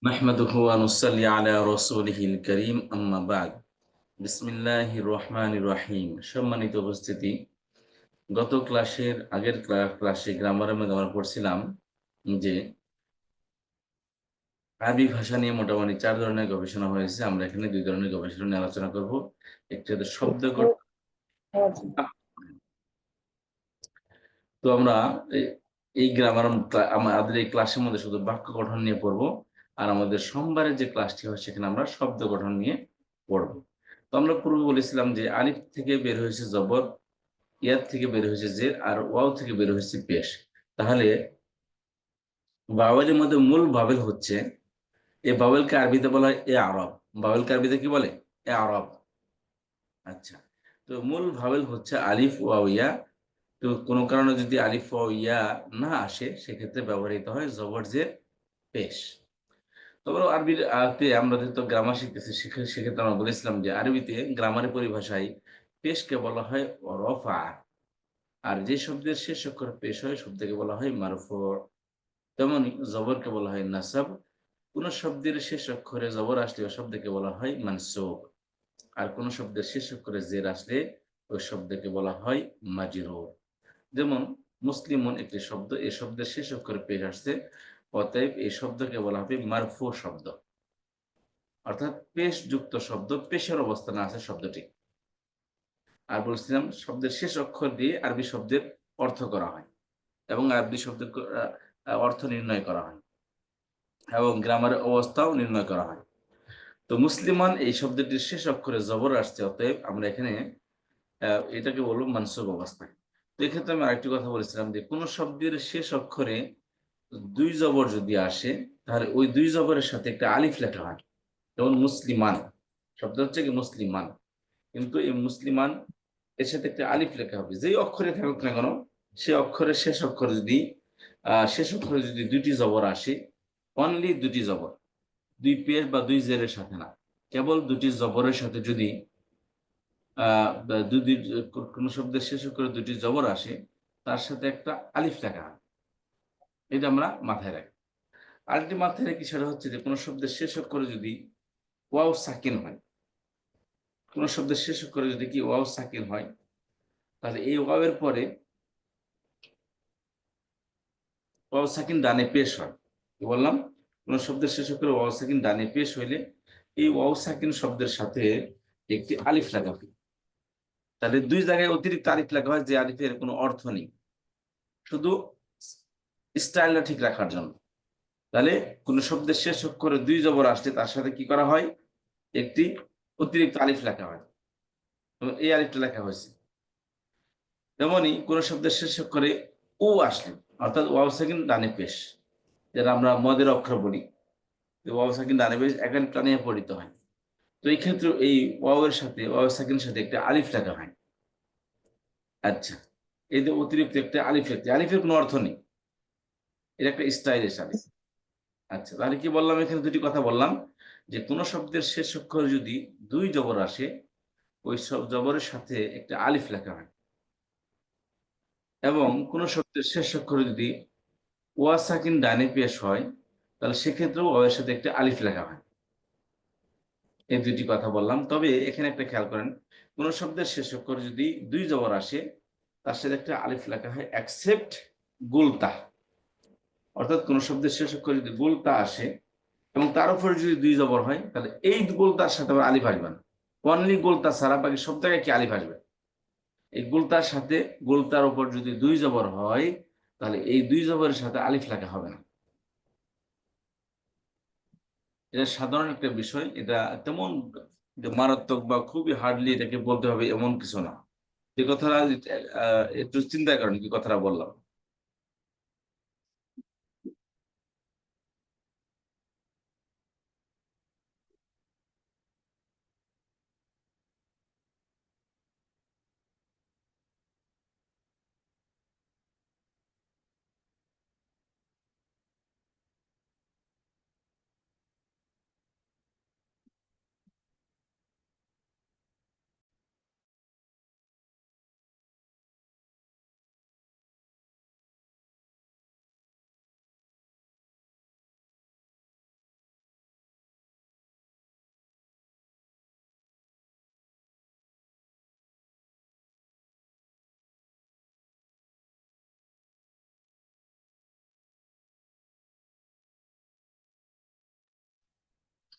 নাহমাদুহু ওয়া নুসাল্লি আলা রাসূলিহিল কারীম আম্মা বা'দ। বিসমিল্লাহির রহমানির রহিম। সম্মানিত উপস্থিতি, গত ক্লাসের আগের ক্লাসে গ্রামারের মধ্যে আমরা পড়ছিলাম যে আরবি ভাষা নিয়ে মোটামুটি ৪ ধরনের গবেষণা হয়েছে। আমরা এখানে ২ ধরনের গবেষণা নিয়ে আলোচনা করব। একটি হচ্ছে শব্দ গঠন। তো আমরা এই এই গ্রামার আমাদের এই ক্লাসের মধ্যে শুধু বাক্য গঠন নিয়ে পড়বো। আর আমাদের সোমবারের যে ক্লাসটি হয় সেখানে আমরা শব্দ গঠন নিয়ে পড়বো। তো আমরা পূর্বে বলেছিলাম যে আলিফ থেকে বের হয়েছে জবর, ইয়াদ থেকে বের হয়েছে জের, আর ওয়াও থেকে বের হয়েছে পেশ। তাহলে বাওয়ালের মধ্যে মূল ভাবেল হচ্ছে, এই বাওয়ালকে আরবিতে বলা হয় এ আরব। বাওয়ালকে আরবিতে কি বলে? এ আরব। আচ্ছা, তো মূল ভাবেল হচ্ছে আলিফ ওয়াও ইয়া। তো কোনো কারণে যদি আলিফ ওয়াও ইয়া না আসে সেক্ষেত্রে ব্যবহৃত হয় জবর জের পেশ। তবে আরবির আমরা যেহেতু গ্রামার শিখতেছি সেক্ষেত্রে আমরা বলেছিলাম যে আরবিতে গ্রামারের পরিভাষায় পেশকে বলা হয় রফা। আর যে শব্দের শেষ অক্ষর পেশ হয় শব্দকে বলা হয় মারফু। তেমনি জবরকে বলা হয় নাসাব। কোন শব্দের শেষ অক্ষরে জবর আসলে ওই শব্দকে বলা হয় মানসুব। আর কোন শব্দের শেষ অক্ষরে জের আসলে ওই শব্দকে বলা হয় মাজরুর। যেমন মুসলিমন একটি শব্দ, এই শব্দের শেষ অক্ষরে পেশ আসছে, অতএব এই শব্দকে বলা হবে মারফু শব্দ। অর্থাৎ পেশ যুক্ত শব্দ, পেশের অবস্থানে আছে শব্দটি। আর বলছিলাম শব্দের শেষ অক্ষর দিয়ে আরবি শব্দের অর্থ করা হয় এবং আরবি শব্দের অর্থ নির্ণয় করা হয় এবং গ্রামারের অবস্থাও নির্ণয় করা হয়। তো মুসলিমান এই শব্দটির শেষ অক্ষরে জবর আসছে, অতএব আমরা এখানে এটাকে বলবো মানসুব অবস্থায়। তো এক্ষেত্রে আমি আরেকটি কথা বলেছিলাম যে কোন শব্দের শেষ অক্ষরে ২ জবর যদি আসে তাহলে ওই ২ জবরের সাথে একটা আলিফ লেখা হয়। যেমন মুসলিমান শব্দ হচ্ছে কি মুসলিমান, কিন্তু এই মুসলিমান এর সাথে একটা আলিফ লেখা হবে। যেই অক্ষরে থাকুক না কেন, সে অক্ষরের শেষ অক্ষরে যদি ২টি জবর আসে, অনলি ২টি জবর, ২ পেশ বা ২ জেরের সাথে না, কেবল ২টি জবরের সাথে যদি যদি কোন শব্দের শেষ অক্ষরে ২টি জবর আসে, তার সাথে একটা আলিফ লেখা হয়। এটা আমরা মাথায় রাখি। আরেকটি মাথায় রাখি, সেটা হচ্ছে যে কোন শব্দের শেষ অক্ষরে যদি ওয়াও সাকিন হয়, কোন শব্দের শেষ অক্ষরে যদি কি ওয়াও সাকিন হয়, তাহলে এই ওয়াওয়ের পরে ওয়াও সাকিন ডানে পেশ হয়। কি বললাম? কোন শব্দের শেষ অক্ষরে ওয়াও সাকিন ডানে পেশ হইলে এই ওয়াও সাকিন শব্দের সাথে একটি আলিফ লাগা হয়। তাহলে ২ জায়গায় অতিরিক্ত আলিফ লাগা হয়, যে আলিফের কোনো অর্থ নেই, শুধু স্টাইলটা ঠিক রাখার জন্য। তাহলে কোন শব্দের শেষ অক্ষরে ২ জবর আসলে তার সাথে কি করা হয়? একটি অতিরিক্ত আলিফ লেখা হয়। এবং এই আলিফটা লেখা হয়েছে। তেমনি কোন শব্দের শেষ অক্ষরে উ আসলে, অর্থাৎ ওয়াও সাকিন ডানে পেশ, যেটা আমরা মদের অক্ষর বলি, ওয়াও সাকিন ডানে পেশ একালিফ টানিয়ে পড়িত হয়। তো এই ক্ষেত্রে এই ওয়াও এর সাথে ওয়াও সাকিনের সাথে একটা আলিফ লেখা হয়। আচ্ছা, এই যে অতিরিক্ত একটা আলিফ লেখতে, আলিফের কোনো অর্থ নেই, এটা একটা স্টাইলিশ আলিফ। আচ্ছা, তাহলে কি বললাম? এখানে দুটি কথা বললাম যে কোন শব্দের শেষ অক্ষরে যদি ২ জবর আসে, ওই সব জবরের সাথে একটা আলিফ লেখা হয়। এবং কোন শব্দের শেষ অক্ষরে যদি ওয়া সাকিন ডানে পেশ হয়, তাহলে সেক্ষেত্রেও ওয়া এর সাথে একটা আলিফ লেখা হয়। এই দুইটি কথা বললাম। তবে এখানে একটা খেয়াল করেন, কোন শব্দের শেষ অক্ষরে যদি ২ জবর আসে, তার সাথে একটা আলিফ লেখা হয় এক্সেপ্ট গুলতা। অর্থাৎ কোন শব্দের শেষ অক্ষরে যদি গুলতা আসে এবং তার উপরে যদি ২ জবর হয়, তাহলে এই গুলতার সাথে আবার আলিফ আসবে না। অনলি গুলতা ছাড়া বাকি সব জায়গায় কি আলিফ আসবে। এই গুলতার সাথে, গুলতার উপর যদি ২ জবর হয়, তাহলে এই ২ জবরের সাথে আলিফ লেখা হবে না। এটা সাধারণ একটা বিষয়। এটা তেমন যে মারাত্মক বা খুবই হার্ডলি এটাকে বলতে হবে এমন কিছু না। যে কথাটা একটু চিন্তা করেন কি কথাটা বললাম।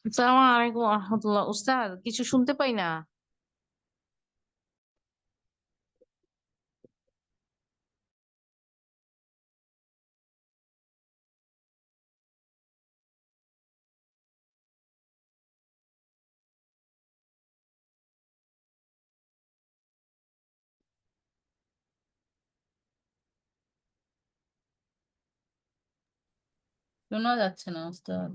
আসসালামু আলাইকুম রহমতুল্লাহ। উস্তাদ কিছু শুনতে পাই না। শোনা যাচ্ছে না উস্তাদ।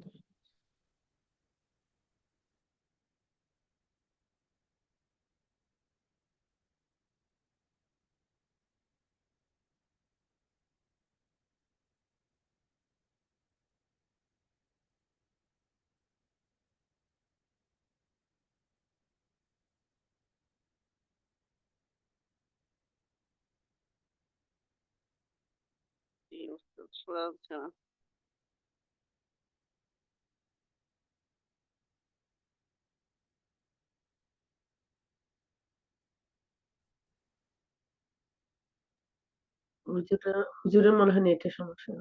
এই অবস্থা, শোনা যাচ্ছে না। হুজুরের মনে হয় নেটের সমস্যা।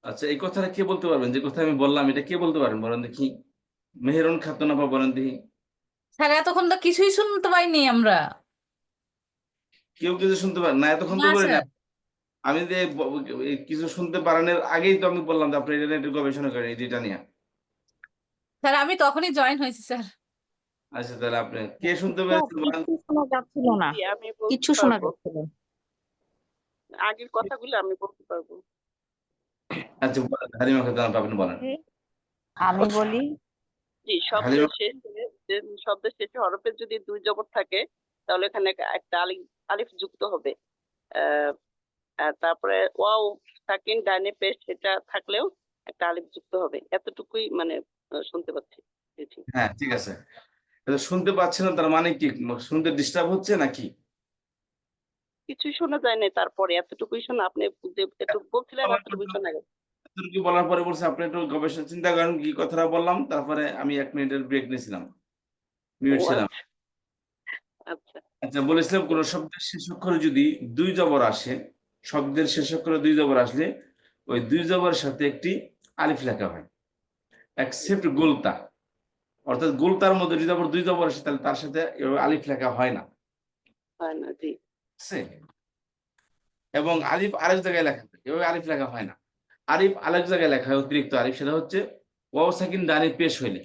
আচ্ছা, এই কথাটা কে বলতে পারবেন? যে কথা আমি বললাম এটা কে বলতে পারেন বলেন দেখি। মেহেরুন খাতুন আপা বলেন দেখি। স্যার এতক্ষণ তো কিছুই শুনতে পাইনি আমরা। কেউ কিছু শুনতে পারেন না? এতক্ষণ না তো বলেন। স্যার। আমি যে এই কিছু শুনতে পারেনের আগেই তো আমি বললাম যে আপনি এটা নিয়ে একটু গবেষণা করেন এই যেটা নিয়ে। স্যার আমি তখনই জয়েন হয়েছি স্যার। আচ্ছা, তাহলে আপনি কে শুনতে স্যার পেরেছেন বলেন। কিচ্ছু শোনা যাচ্ছিল না, জি, আমি বলতে কিচ্ছু শোনা পারবো। যাচ্ছিল না। আগের কথাগুলো আমি বলতে পারবো। আচ্ছা, বলেন হালিমা খাতুন আপা, আপনি বলেন। আমি বলি, জি, শব্দের হালিমা। শেষে শব্দের শেষে হরফের যদি দুই জবর থাকে, তাহলে এখানে একটা আলিফ আলিফ যুক্ত হবে। আহ আর তারপরে ওয়াও সাকিন ডাইনে পেশ সেটা থাকলেও একটা আলিফ যুক্ত হবে, এতটুকুই মানে শুনতে পাচ্ছি। জি, জি। হ্যাঁ, ঠিক আছে। এটা শুনতে পাচ্ছেন না তার মানে কি? শুনতে ডিস্টার্ব হচ্ছে নাকি? কিছুই শোনা যায় না, তারপরে এতটুকুই শোনা, আপনি যে এটুকু বলছিলেন বলার পর এতটুকুই শোনা গেছে। এতটুকু বলার পরে বলছে আপনি একটু গবেষণা চিন্তা করেন কি কথাটা বললাম, তারপরে আমি 1 মিনিটের ব্রেক নিয়েছিলাম, ও মিউট ছিলাম। আচ্ছা, আচ্ছা। আচ্ছা, বলেছিলাম কোন শব্দের শেষ অক্ষরে যদি দুই জবর আসে, শব্দের শেষ অক্ষরে দুই জবর আসলে ওই দুই জবরের সাথে একটি আলিফ লেখা হয়, এক্সেপ্ট গোলতা। অর্থাৎ গোলতার মধ্যে যদি আবার দুই জবর আসে তাহলে তার সাথে এভাবে আলিফ লেখা হয় না। হয় না, জি। ঠিক আছে? এবং আলিফ আরেক জায়গায় লেখা হয়, এভাবে আলিফ লেখা হয় না। আলিফ আরেক জায়গায় লেখা হয়, অতিরিক্ত আলিফ, সেটা হচ্ছে ওয়াও সাকিন দানি পেশ হইলে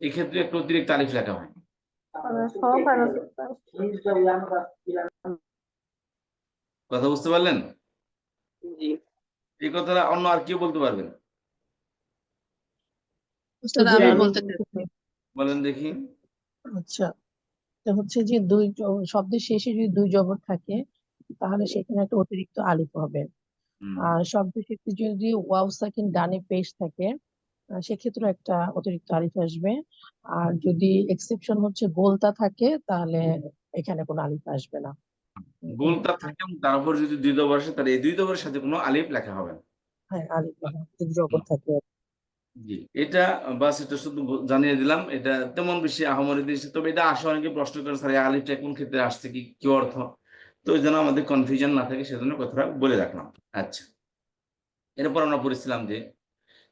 এক্ষেত্রে একটা অতিরিক্ত আলিফ লেখা হয়। কথা বুঝতে পারলেন? জি। এই কথাটা অন্য আর কেউ বলতে পারবেন? উস্তাদ হুজুর আমি আমি বলতে চাই। বলতে চাই। বলেন দেখি। আচ্ছা, এটা হচ্ছে যে শব্দের শেষে যদি দুই জবর থাকে তাহলে সেখানে একটা অতিরিক্ত আলিফ হবে। হুম। আর শব্দের শেষে যদি ওয়াও সাকিন ডানে পেশ থাকে সেক্ষেত্রে একটা অতিরিক্ত আলিফ আসবে। আর যদি এক্সেপশন হচ্ছে গোলতা থাকে তাহলে এখানে কোনো আলিফ আসবে না। গোলতা থাকে এবং তার উপর যদি দুই জবর আসে তাহলে এই দুই জবরের সাথে কোনো আলিফ লেখা হবে না। হ্যাঁ, আলিফ জবর থাকে। জি, এটা বাস, এটা শুধু জানিয়ে দিলাম। এটা তেমন বেশি আহামরি দিয়েছে, তবে এটা আসে অনেকে প্রশ্ন করে স্যার এই আলিফটা কোন ক্ষেত্রে আসছে, কি কি অর্থ। তো ওই জন্য আমাদের কনফিউশন না থাকে সেজন্য কথাটা বলে রাখলাম। আচ্ছা, এরপর আমরা পড়েছিলাম যে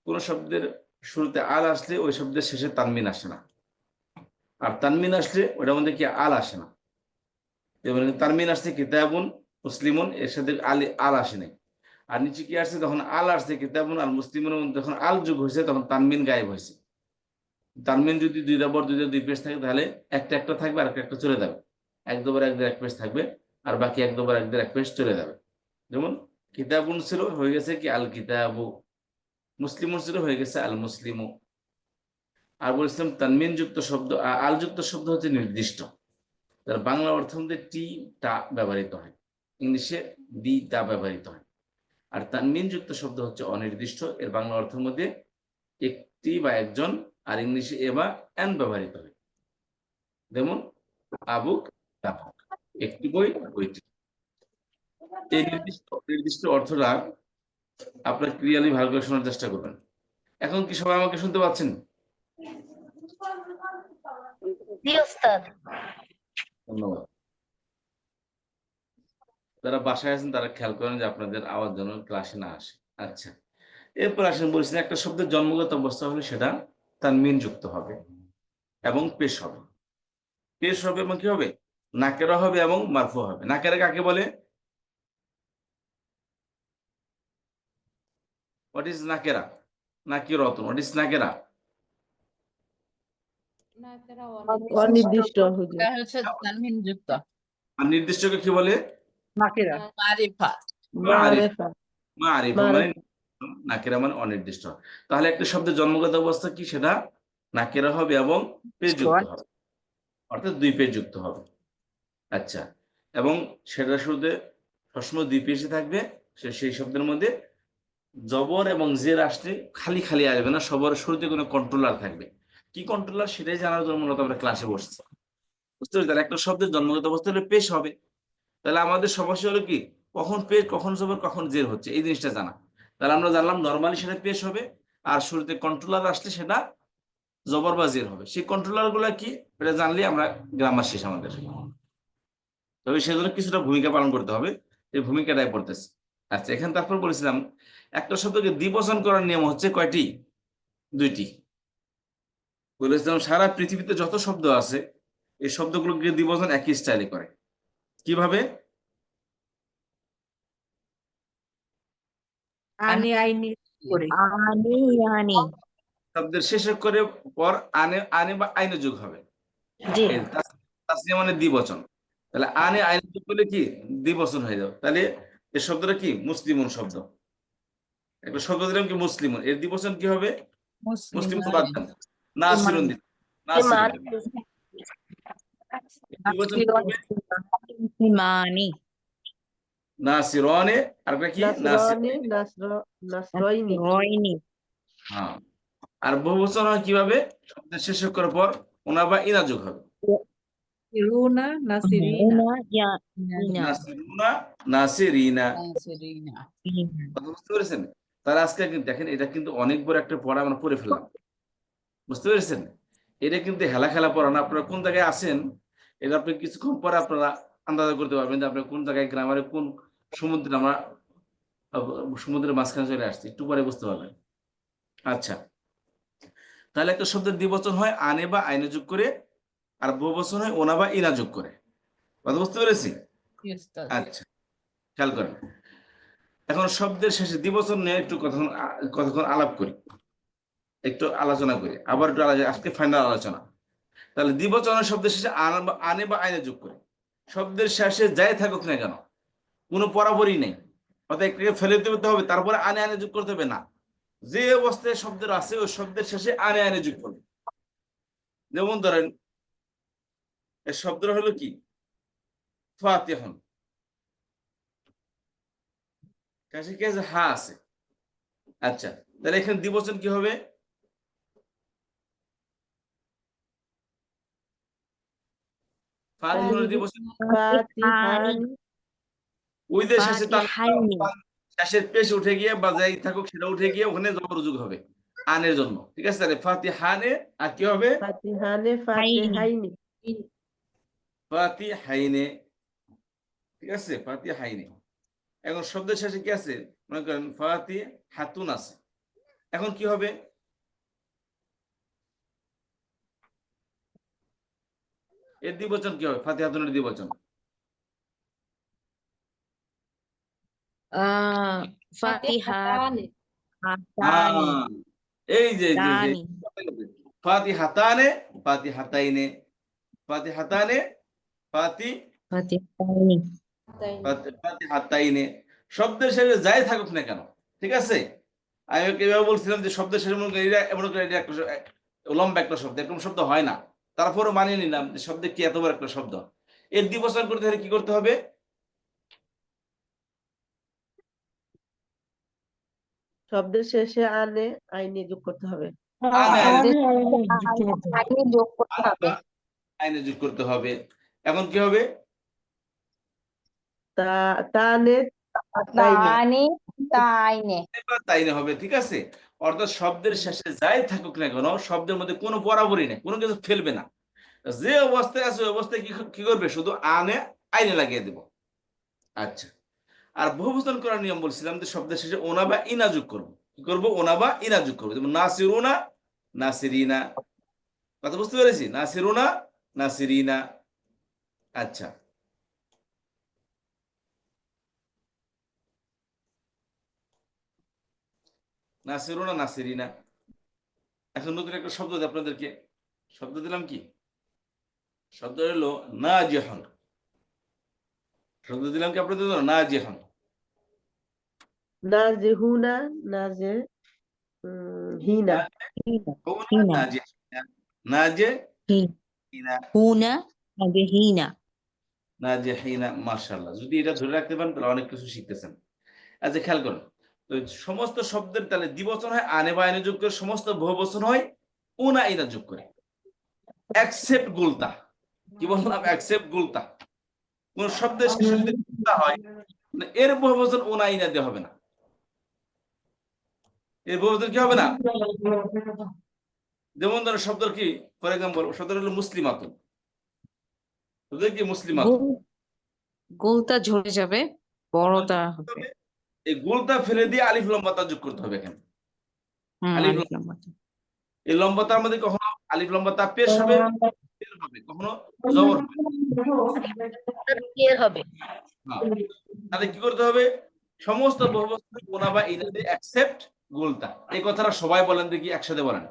কোন শব্দের শুরুতে আল আসলে ওই শব্দের শেষে তানমিন আসে না, আর তানমিন আসলে ওটার মধ্যে কি আল আসে না। যেমন তানমিন আসছে কিতাবুন মুসলিমুন, এর সাথে আল আসে নাই। আর নিচে কি আসছে, তখন আল আসছে কিতাবুন আল মুসলিমুন, যখন আল যুগ হয়েছে তখন তানমিন গায়েব হয়েছে। তানমিন যদি দুইটা বর দুই পেশ থাকে তাহলে একটা একটা থাকবে আর একটা চলে যাবে, এক দুবার এক এক পেশ থাকবে আর বাকি এক দুবার এক পেশ চলে যাবে। যেমন কিতাবুন ছিল হয়ে গেছে কি আল কিতাবু, মুসলিমুন ছিল হয়ে গেছে আল মুসলিমু। আর বলছিলাম তানমিন যুক্ত শব্দ আল যুক্ত শব্দ হচ্ছে নির্দিষ্ট, তার বাংলা অর্থ মধ্যে টি টা ব্যবহৃত হয়, ইংলিশে দি তা ব্যবহৃত হয়। আর তানমিন যুক্ত শব্দ হচ্ছে অনির্দিষ্ট, এর বাংলা অর্থের মধ্যে একটি বা একজন, আর ইংলিশে এ বা এন ব্যবহৃত হয়। যেমন আবুক তাবুক, একটি বই বইটি। এই নির্দিষ্ট নির্দিষ্ট অর্থটা আপনার ক্লিয়ারলি ভালো করে শোনার চেষ্টা করবেন। এখন কি সবাই আমাকে শুনতে পাচ্ছেন? জি ওস্তাদ। ধন্যবাদ। যারা বাসায় আছেন তারা খেয়াল করেন যে আপনাদের আওয়াজ যেন ক্লাসে না আসে। আচ্ছা, এরপর আসেন বলছেন একটা শব্দের জন্মগত অবস্থা হলে সেটা তানমিন যুক্ত হবে এবং পেশ হবে। পেশ হবে এবং কি হবে, নাকেরা হবে এবং মারফু হবে। নাকেরা কাকে বলে? হোয়াট ইজ নাকেরা? নাকিরাতুন, হোয়াট ইজ নাকেরা? অনির্দিষ্ট হুজুর। এটা হচ্ছে তানভিন যুক্ত। আর নির্দিষ্টকে কি বলে? নাকেরা। মারিফা। মারিফা। মারিফা মানে মারিফা। নাকেরা মানে অনির্দিষ্ট। তাহলে একটা শব্দের জন্মগত অবস্থা কি, সেটা নাকেরা হবে এবং পেশ যুক্ত হবে, অর্থাৎ দুই পেশ যুক্ত হবে। আচ্ছা, এবং সেটা শুরুতে সবসময় দুই পেশে থাকবে। সেই শব্দের মধ্যে জবর এবং জের আসলে খালি খালি আসবে না, সবার শুরুতে কোনো কন্ট্রোলার থাকবে। কি কন্ট্রোলার সেটাই জানার জন্য মূলত আমরা ক্লাসে বসছি। বুঝতে পারছি? তাহলে একটা শব্দের জন্মগত অবস্থা হলে পেশ হবে। তাহলে আমাদের সমস্যা হলো কি, কখন পেশ, কখন জবর, কখন জের হচ্ছে, এই জিনিসটা জানা। তাহলে আমরা জানলাম নর্মালি সেটা পেশ হবে, আর শুরুতে কন্ট্রোলার আসলে সেটা জবর বা জের হবে। সেই কন্ট্রোলার গুলা কি এটা জানলে আমরা গ্রামার শেষ আমাদের। তবে সেজন্য কিছুটা ভূমিকা পালন করতে হবে, এই ভূমিকাটাই পড়তেছে। আচ্ছা, এখানে তারপর বলেছিলাম একটা শব্দকে দ্বিবচন করার নিয়ম হচ্ছে কয়টি? দুইটি। বলেছিলাম সারা পৃথিবীতে যত শব্দ আছে এই শব্দগুলোকে দ্বিবচন একই স্টাইলে করে। কিভাবে? আনি আইনি করে। আনি আনি। শব্দের শেষে করে পর আনে আনে বা আইনে যোগ হবে। জি। এই তাসনিয়া মানে দ্বিবচন। তাহলে আনে আইনে যোগ করলে কি দ্বিবচন হয়ে যাবে। তাহলে এই শব্দটা কি মুসলিমুন শব্দ। একটা শব্দ দিলাম কি মুসলিমুন, এর দ্বিবচন কি হবে? মুসলিম তো বাদ দেন, নাসিরুন দিন, নাসিরুন। দ্বিবচন কি হবে? মানি। নাসিরনে, আর একটা কি নাসির। রয়নি। হ্যাঁ, আর বহুবচন হয় কিভাবে? শব্দের শেষ করার পর ওনা বা ইনা যোগ হবে। রুনা নাসিরিনা। উনা ইয়া ইনা। নাসিরুনা, নাসিরিনা। নাসিরিনা। কথা বুঝতে পেরেছেন? তাহলে আজকে কিন্তু দেখেন এটা কিন্তু অনেক বড় একটা পড়া আমরা পড়ে ফেললাম। বুঝতে পেরেছেন? এটা কিন্তু হেলা খেলা পড়া না। আপনারা কোন জায়গায় আছেন এটা আপনি কিছুক্ষণ পরে আপনারা আন্দাজা করতে পারবেন যে আপনি কোন জায়গায় গ্রামারে কোন সমুদ্রে আমরা সমুদ্রের মাঝখানে চলে আসছি, একটু পরে বুঝতে পারবেন। আচ্ছা, তাহলে একটা শব্দের দ্বিবচন হয় আনে বা আইনে যোগ করে, আর বহুবচন হয় ওনা বা ইনা যোগ করে। কথা বুঝতে পেরেছি? আচ্ছা, খেয়াল করেন। এখন শব্দের শেষে দ্বিবচন নিয়ে একটু কতক্ষণ আলাপ করি, একটু আলোচনা করি, আবার একটু আজকে ফাইনাল আলোচনা। তাহলে দ্বিবচনের শব্দের শেষে আনে বা আইনে যোগ করে, শব্দের শেষে যাই থাকুক না কেন কোনো বরাবরই নেই, অর্থাৎ একটাকে ফেলে দিতে হবে তারপরে আনে আনে যোগ করতে হবে না। যে অবস্থায় শব্দের আছে ওই শব্দের শেষে আনে আনে যোগ করবে। যেমন ধরেন এই শব্দটা হলো কি ফাতিহুন, কাছে কি আছে? হা আছে। আচ্ছা, তাহলে এখানে দ্বিবচন কি হবে? ফাতিহুনের দ্বিবচন ওই যে শেষে শেষের পেশ উঠে গিয়ে বা যাই থাকুক সেটা উঠে গিয়ে ওখানে জবর যোগ হবে আনের জন্য। ঠিক আছে, তাহলে ফাতিহানে আর কি হবে? ফাতিহাইনে। ঠিক আছে, ফাতিহাইনে। এখন শব্দের শেষে কি আছে? মনে করেন ফাতিহাতুন আছে, এখন কি হবে? এর দ্বিবচন কি হবে? ফাতিহাতুনের দ্বিবচন ফাতিহাতানি এই যে তানি ফাতিহাতানে, ফাতিহাতাইনে, ফাতিহাতানে, ফাতিহাতানি ফাতিহাতাইনে। শব্দের শেষে যাই থাকুক না কেন, ঠিক আছে? আমি এভাবে বলছিলাম যে শব্দের শেষে মনে করি এমন করে এটা একটা লম্বা একটা শব্দ, এরকম শব্দ হয় না। তারপরও মানিয়ে নিলাম যে শব্দে কি এত বড় একটা শব্দ। এর দ্বিবচন করতে হলে কি করতে হবে? শব্দের শেষে আনে আইনে যোগ করতে হবে। আনে আইনে আইনে যোগ করতে হবে। আইনে যোগ করতে হবে। এখন কি হবে? তানে তানি তাইনে তাইনে হবে, ঠিক আছে? অর্থাৎ শব্দের শেষে যাই থাকুক না কেন, শব্দের মধ্যে কোনো বরাবরই নেই, কোনো কিছু ফেলবে না। যে অবস্থায় আছে ওই অবস্থায় কি করবে? শুধু আনে আইনে লাগিয়ে দেব। আচ্ছা, আর বহুবচন করার নিয়ম বলছিলাম যে শব্দের শেষে ওনা বা ইনা যোগ করবো। কি করবো? ওনা বা ইনা যোগ করবো। যেমন নাসিরুনা, নাসিরিনা। কথা বুঝতে পেরেছি? নাসিরুনা, নাসিরিনা। আচ্ছা, নাসিরুনা, নাসিরিনা। এখন নতুন একটা শব্দ দিই আপনাদেরকে। শব্দ দিলাম কি? শব্দ হলো নাজিহান। শব্দ দিলাম কি আপনাদের জন্য? নাজিহান। নাজেহুনা নাজে হিনা হিনা নাজে হিনা হিনা, হুনা আগে হিনা নাজে হিনা। মাশাআল্লাহ, যদি এটা ধরে রাখতে পারেন তাহলে অনেক কিছু শিখতেছেন। আচ্ছা, খেয়াল করুন তো, সমস্ত শব্দের তাহলে দ্বিবচন হয় আনে বা আইনে যোগ করে, সমস্ত বহুবচন হয় উনা ইনা যোগ করে, এক্সেপ্ট গুলতা। কি বললাম? এক্সেপ্ট গুলতা। কোন শব্দের শেষে যদি গুলতা হয়, এর বহুবচন উনা ইনা দিয়ে হবে না। এর বহুবচন কি হবে না? যেমন ধরো শব্দ কি, ফর এক্সাম্পল শব্দ হলো মুসলিমাতুন। শব্দ কি? মুসলিমাতুন। গোলটা ঝরে যাবে, বড়টা হবে। এই গোলটা ফেলে দিয়ে আলিফ লম্বাতা যোগ করতে হবে এখানে। আলিফ আলিফ লম্বাটা। এই লম্বাতার মধ্যে কখনো আলিফ লম্বাতা পেশ হবে, ফেল হবে, কখনো জবর হবে। হবে। হ্যাঁ, তাহলে কি করতে হবে? সমস্ত বহুবচন ওনা বা ইনা দিয়ে অ্যাকসেপ্ট গোলতা। এই কথাটা সবাই বলেন দেখি, একসাথে বলেন।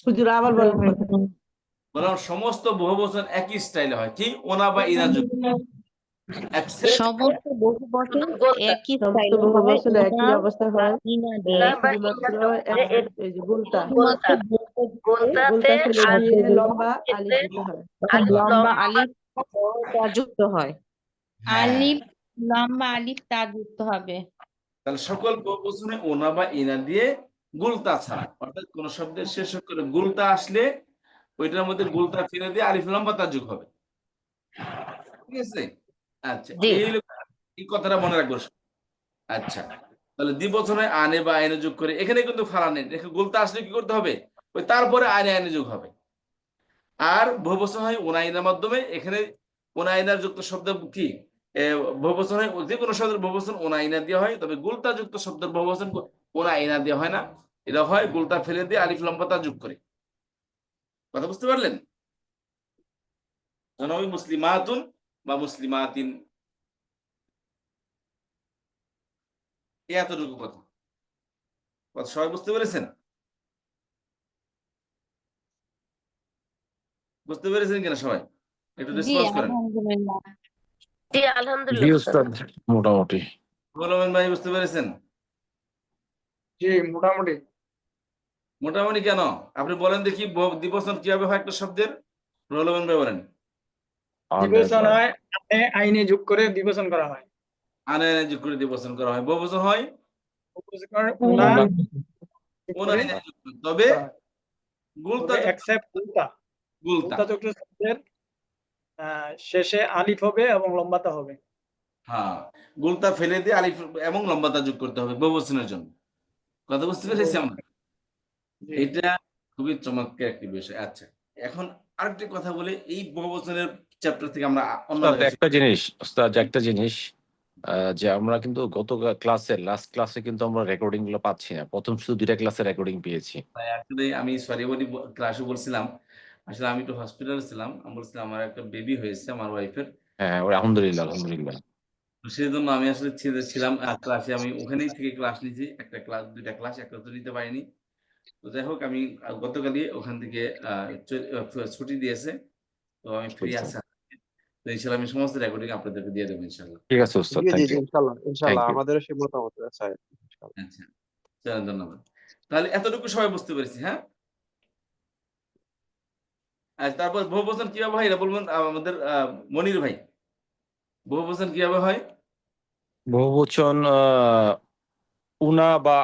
হুজুর আবার বলেন। বরং সমস্ত বহুবচন একই স্টাইলে হয়, কি? ওনা বা ইনা যোগ অ্যাকসেপ্ট। সমস্ত বহুবচন একই সমস্ত স্টাইলে হয়, বহুবচন একই ওনা অবস্থা বা হয়, ইনা দিয়ে। শুধুমাত্র এই যে গোলতা শুধুমাত্র গোলতা ফেলে দিয়ে লম্বা আলিফ দিতে হয়। লম্বা আলিফ তা যুক্ত হয়। হ্যাঁ, আলিফ লম্বা আলিফ তা যুক্ত হবে। তাহলে সকল বহুবচনে ওনা বা ইনা দিয়ে গুলতা ছাড়া, অর্থাৎ কোন শব্দের শেষ করে গুলতা আসলে ওইটার মধ্যে গুলতা ফেলে দিয়ে আলিফ লম্বাতা যোগ হবে, ঠিক আছে? আচ্ছা, জি। এই কথাটা মনে রাখবো। আচ্ছা, তাহলে দ্বিবচনে আনে বা আইনে যোগ করে, এখানে কিন্তু ফালা নেই। গুলতা আসলে কি করতে হবে? ওই তারপরে আইনে আইনে যোগ হবে। আর বহুবচন হয় ওনাইনার মাধ্যমে। এখানে ওনাইনার যুক্ত শব্দ কি? বহুবচন হয়, যে কোনো শব্দের বহুবচন ওনাইনা দিয়ে হয়, তবে গুলতা যুক্ত শব্দের বহুবচন ওনাইনা দিয়ে হয় না। এটা হয় গুলতা ফেলে দিয়ে আলিফ লম্বাতা যোগ করে। কথা বুঝতে পারলেন? ওই মুসলিমাতুন বা মুসলিমাতিন, এতটুকু কথা। কথা সবাই বুঝতে পেরেছেন? বুঝতে পেরেছেন কিনা সবাই? একটু জি, রেসপন্স করেন। আলহামদুলিল্লাহ। জি জি আলহামদুলিল্লাহ। উস্তাদ, মোটামুটি। রহমান ভাই বুঝতে পেরেছেন? জি মোটামুটি। মোটামুটি কেন? আপনি বলেন দেখি দ্বিবচন কিভাবে হয় একটা শব্দের? রহমান ভাই বলেন। দ্বিবচন হয় আনে আইনে যোগ করে দ্বিবচন করা হয়। আনে আনে যোগ করে দ্বিবচন করা হয়। বহুবচন হয় বহুবচন করে ওনা যোগ ওনা করে ইনা যোগ করে। তবে করা হয়। গুলতা তবে except গুলতা গুলতা, যুক্ত শব্দের শেষে আলিফ হবে এবং লম্বাতা হবে। হ্যাঁ, গুলতা ফেলে দিয়ে আলিফ এবং লম্বাতা যোগ করতে হবে বহুবচনের জন্য। কথা বুঝতে পেরেছি আমরা? জি। এটা খুবই চমৎকার একটি বিষয়। আচ্ছা, এখন আরেকটি কথা বলি, এই বহুবচনের চ্যাপ্টার থেকে আমরা অন্য উস্তাদ, জায়গায় একটা জিনিস উস্তাদ, একটা জিনিস যে আমরা কিন্তু গত ক্লাসে লাস্ট ক্লাসে কিন্তু আমরা রেকর্ডিং গুলো পাচ্ছি না। প্রথম শুধু 2টা ক্লাসে রেকর্ডিং পেয়েছি। আসলে আমি সরি বলি, ক্লাসে বলছিলাম আসলে আমি একটু হসপিটালে ছিলাম। আমি বলছিলাম আমার একটা বেবি হয়েছে আমার ওয়াইফের। হ্যাঁ, আলহামদুলিল্লাহ, আলহামদুলিল্লাহ। সেই জন্য আমি আসলে ছিলাম ক্লাসে, আমি ওখানেই থেকে ক্লাস নিয়েছি, একটা ক্লাস, দুইটা ক্লাস, একটা তো নিতে পারিনি। তো যাই হোক, আমি গতকালই ওখান থেকে ছুটি দিয়েছে, তো আমি ফ্রি বুঝলাম। আছি। তো ইনশাল্লাহ আমি সমস্ত রেকর্ডিং আপনাদেরকে দিয়ে দেবো ইনশাল্লাহ। ঠিক আছে উস্তাদ, জি জি থ্যাংক জি ইউ। ইনশাল্লাহ থ্যাংক ইনশাল্লাহ ইউ। আমাদেরও সেই মতামত আছে ইনশাল্লাহ। আচ্ছা, চলো, ধন্যবাদ। তাহলে এতটুকু সবাই বুঝতে পেরেছি, হ্যাঁ? আর তারপর বহুবচন কিভাবে হয় এটা বলবেন আমাদের মনির ভাই। বহুবচন কিভাবে হয়? বহুবচন উনা বা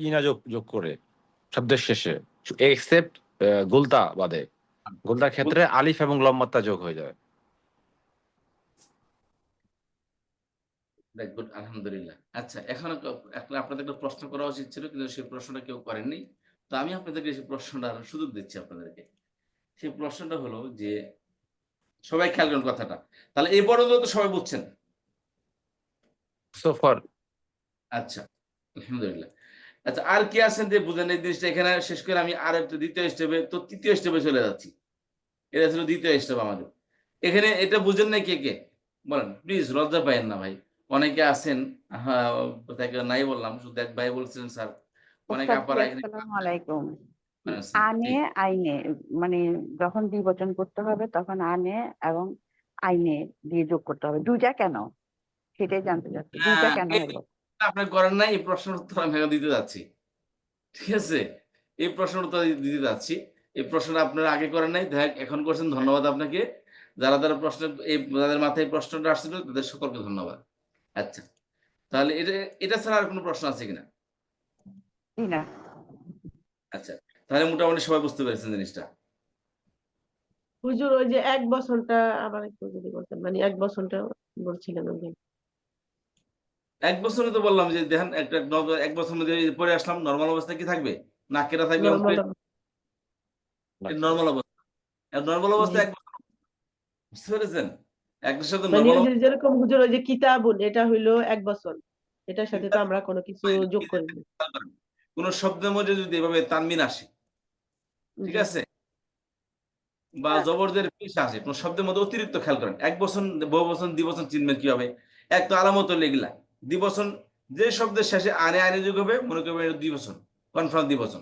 ইনা যোগ যোগ করে শব্দের শেষে, এক্সেপ্ট গুলতা বাদে। গুলতার ক্ষেত্রে আলিফ এবং লম্বাত্তা যোগ হয়ে যায়। গুড, আলহামদুলিল্লাহ। আচ্ছা, এখন এখন আপনাদের একটা প্রশ্ন করা উচিত ছিল, কিন্তু সেই প্রশ্নটা কেউ করেননি। তো আমি আপনাদেরকে সেই প্রশ্নটার সুযোগ দিচ্ছি আপনাদেরকে। সেই প্রশ্নটা হলো যে, সবাই খেয়াল করেন কথাটা, তাহলে এই পর্যন্ত তো সবাই বুঝছেন। সোফার। আচ্ছা, আলহামদুলিল্লাহ। আচ্ছা, আর কি আছেন যে বুঝেন এই জিনিসটা? এখানে শেষ করে আমি আর একটা দ্বিতীয় স্টেপে, তো তৃতীয় স্টেপে চলে যাচ্ছি। এটা ছিল দ্বিতীয় স্টেপ আমাদের। এখানে এটা বুঝেন না কে কে? বলেন প্লিজ, লজ্জা পাইয়েন না ভাই। অনেকে আছেন, হ্যাঁ, তাকে নাই বললাম, শুধু এক ভাই বলছিলেন স্যার। অনেকে উস্তাদ জি, আপারা এখানে আসসালামু আলাইকুম। আছেন। আনে ঠিক, আইনে মানে যখন দ্বিবচন করতে হবে তখন আনে এবং আইনে দিয়ে যোগ করতে হবে। দুইটা কেন? সেটাই জানতে চাচ্ছি। দুইটা কেন এই হলো? আপনি করেন নাই, এই প্রশ্নের উত্তর আমি এখন দিতে যাচ্ছি। ঠিক আছে, এই প্রশ্নের উত্তর দিতে যাচ্ছি। এই প্রশ্নটা আপনারা আগে করেন নাই, দেখ এখন করছেন, ধন্যবাদ আপনাকে। যারা যারা প্রশ্ন, এই যাদের মাথায় এই প্রশ্নটা আসছিল তাদের সকলকে ধন্যবাদ। আচ্ছা, তাহলে এটা এটা ছাড়া আর কোনো প্রশ্ন আছে কিনা? জি না। আচ্ছা, তাহলে মোটামুটি সবাই বুঝতে পেরেছেন জিনিসটা। হুজুর ওই যে এক বছরটা আবার একটু যদি বলতেন, মানে এক বছরটা বলছিলেন ওই যে। এক বছরে তো বললাম যে দেখেন, একটা এক বছর মধ্যে পরে আসলাম, নর্মাল অবস্থায় কি থাকবে? না কেটা থাকবে উপরে, নর্মাল। নর্মাল অবস্থা। নর্মাল অবস্থা জি, এক বছর, বুঝতে পেরেছেন? একটার সাথে মানে নর্মাল ওই যে যেরকম হুজুর ওই যে কিতাবুন, এটা হইলো এক বছর, এটার সাথে তো আমরা কোনো কিছু যোগ করিনি। কোন শব্দের মধ্যে যদি এভাবে তানমিন আসে, ঠিক জি। আছে, বা জবরদের পেশ আসে কোন শব্দের মধ্যে, অতিরিক্ত খেয়াল করেন। এক বছর, বহু বছর, দ্বিবচন চিনবেন কি হবে? এক তো আলামত লেগলা দ্বিবচন, যে শব্দের শেষে আনে আনে যোগ হবে, মনে করবেন এটা দ্বিবচন, কনফার্ম দ্বিবচন।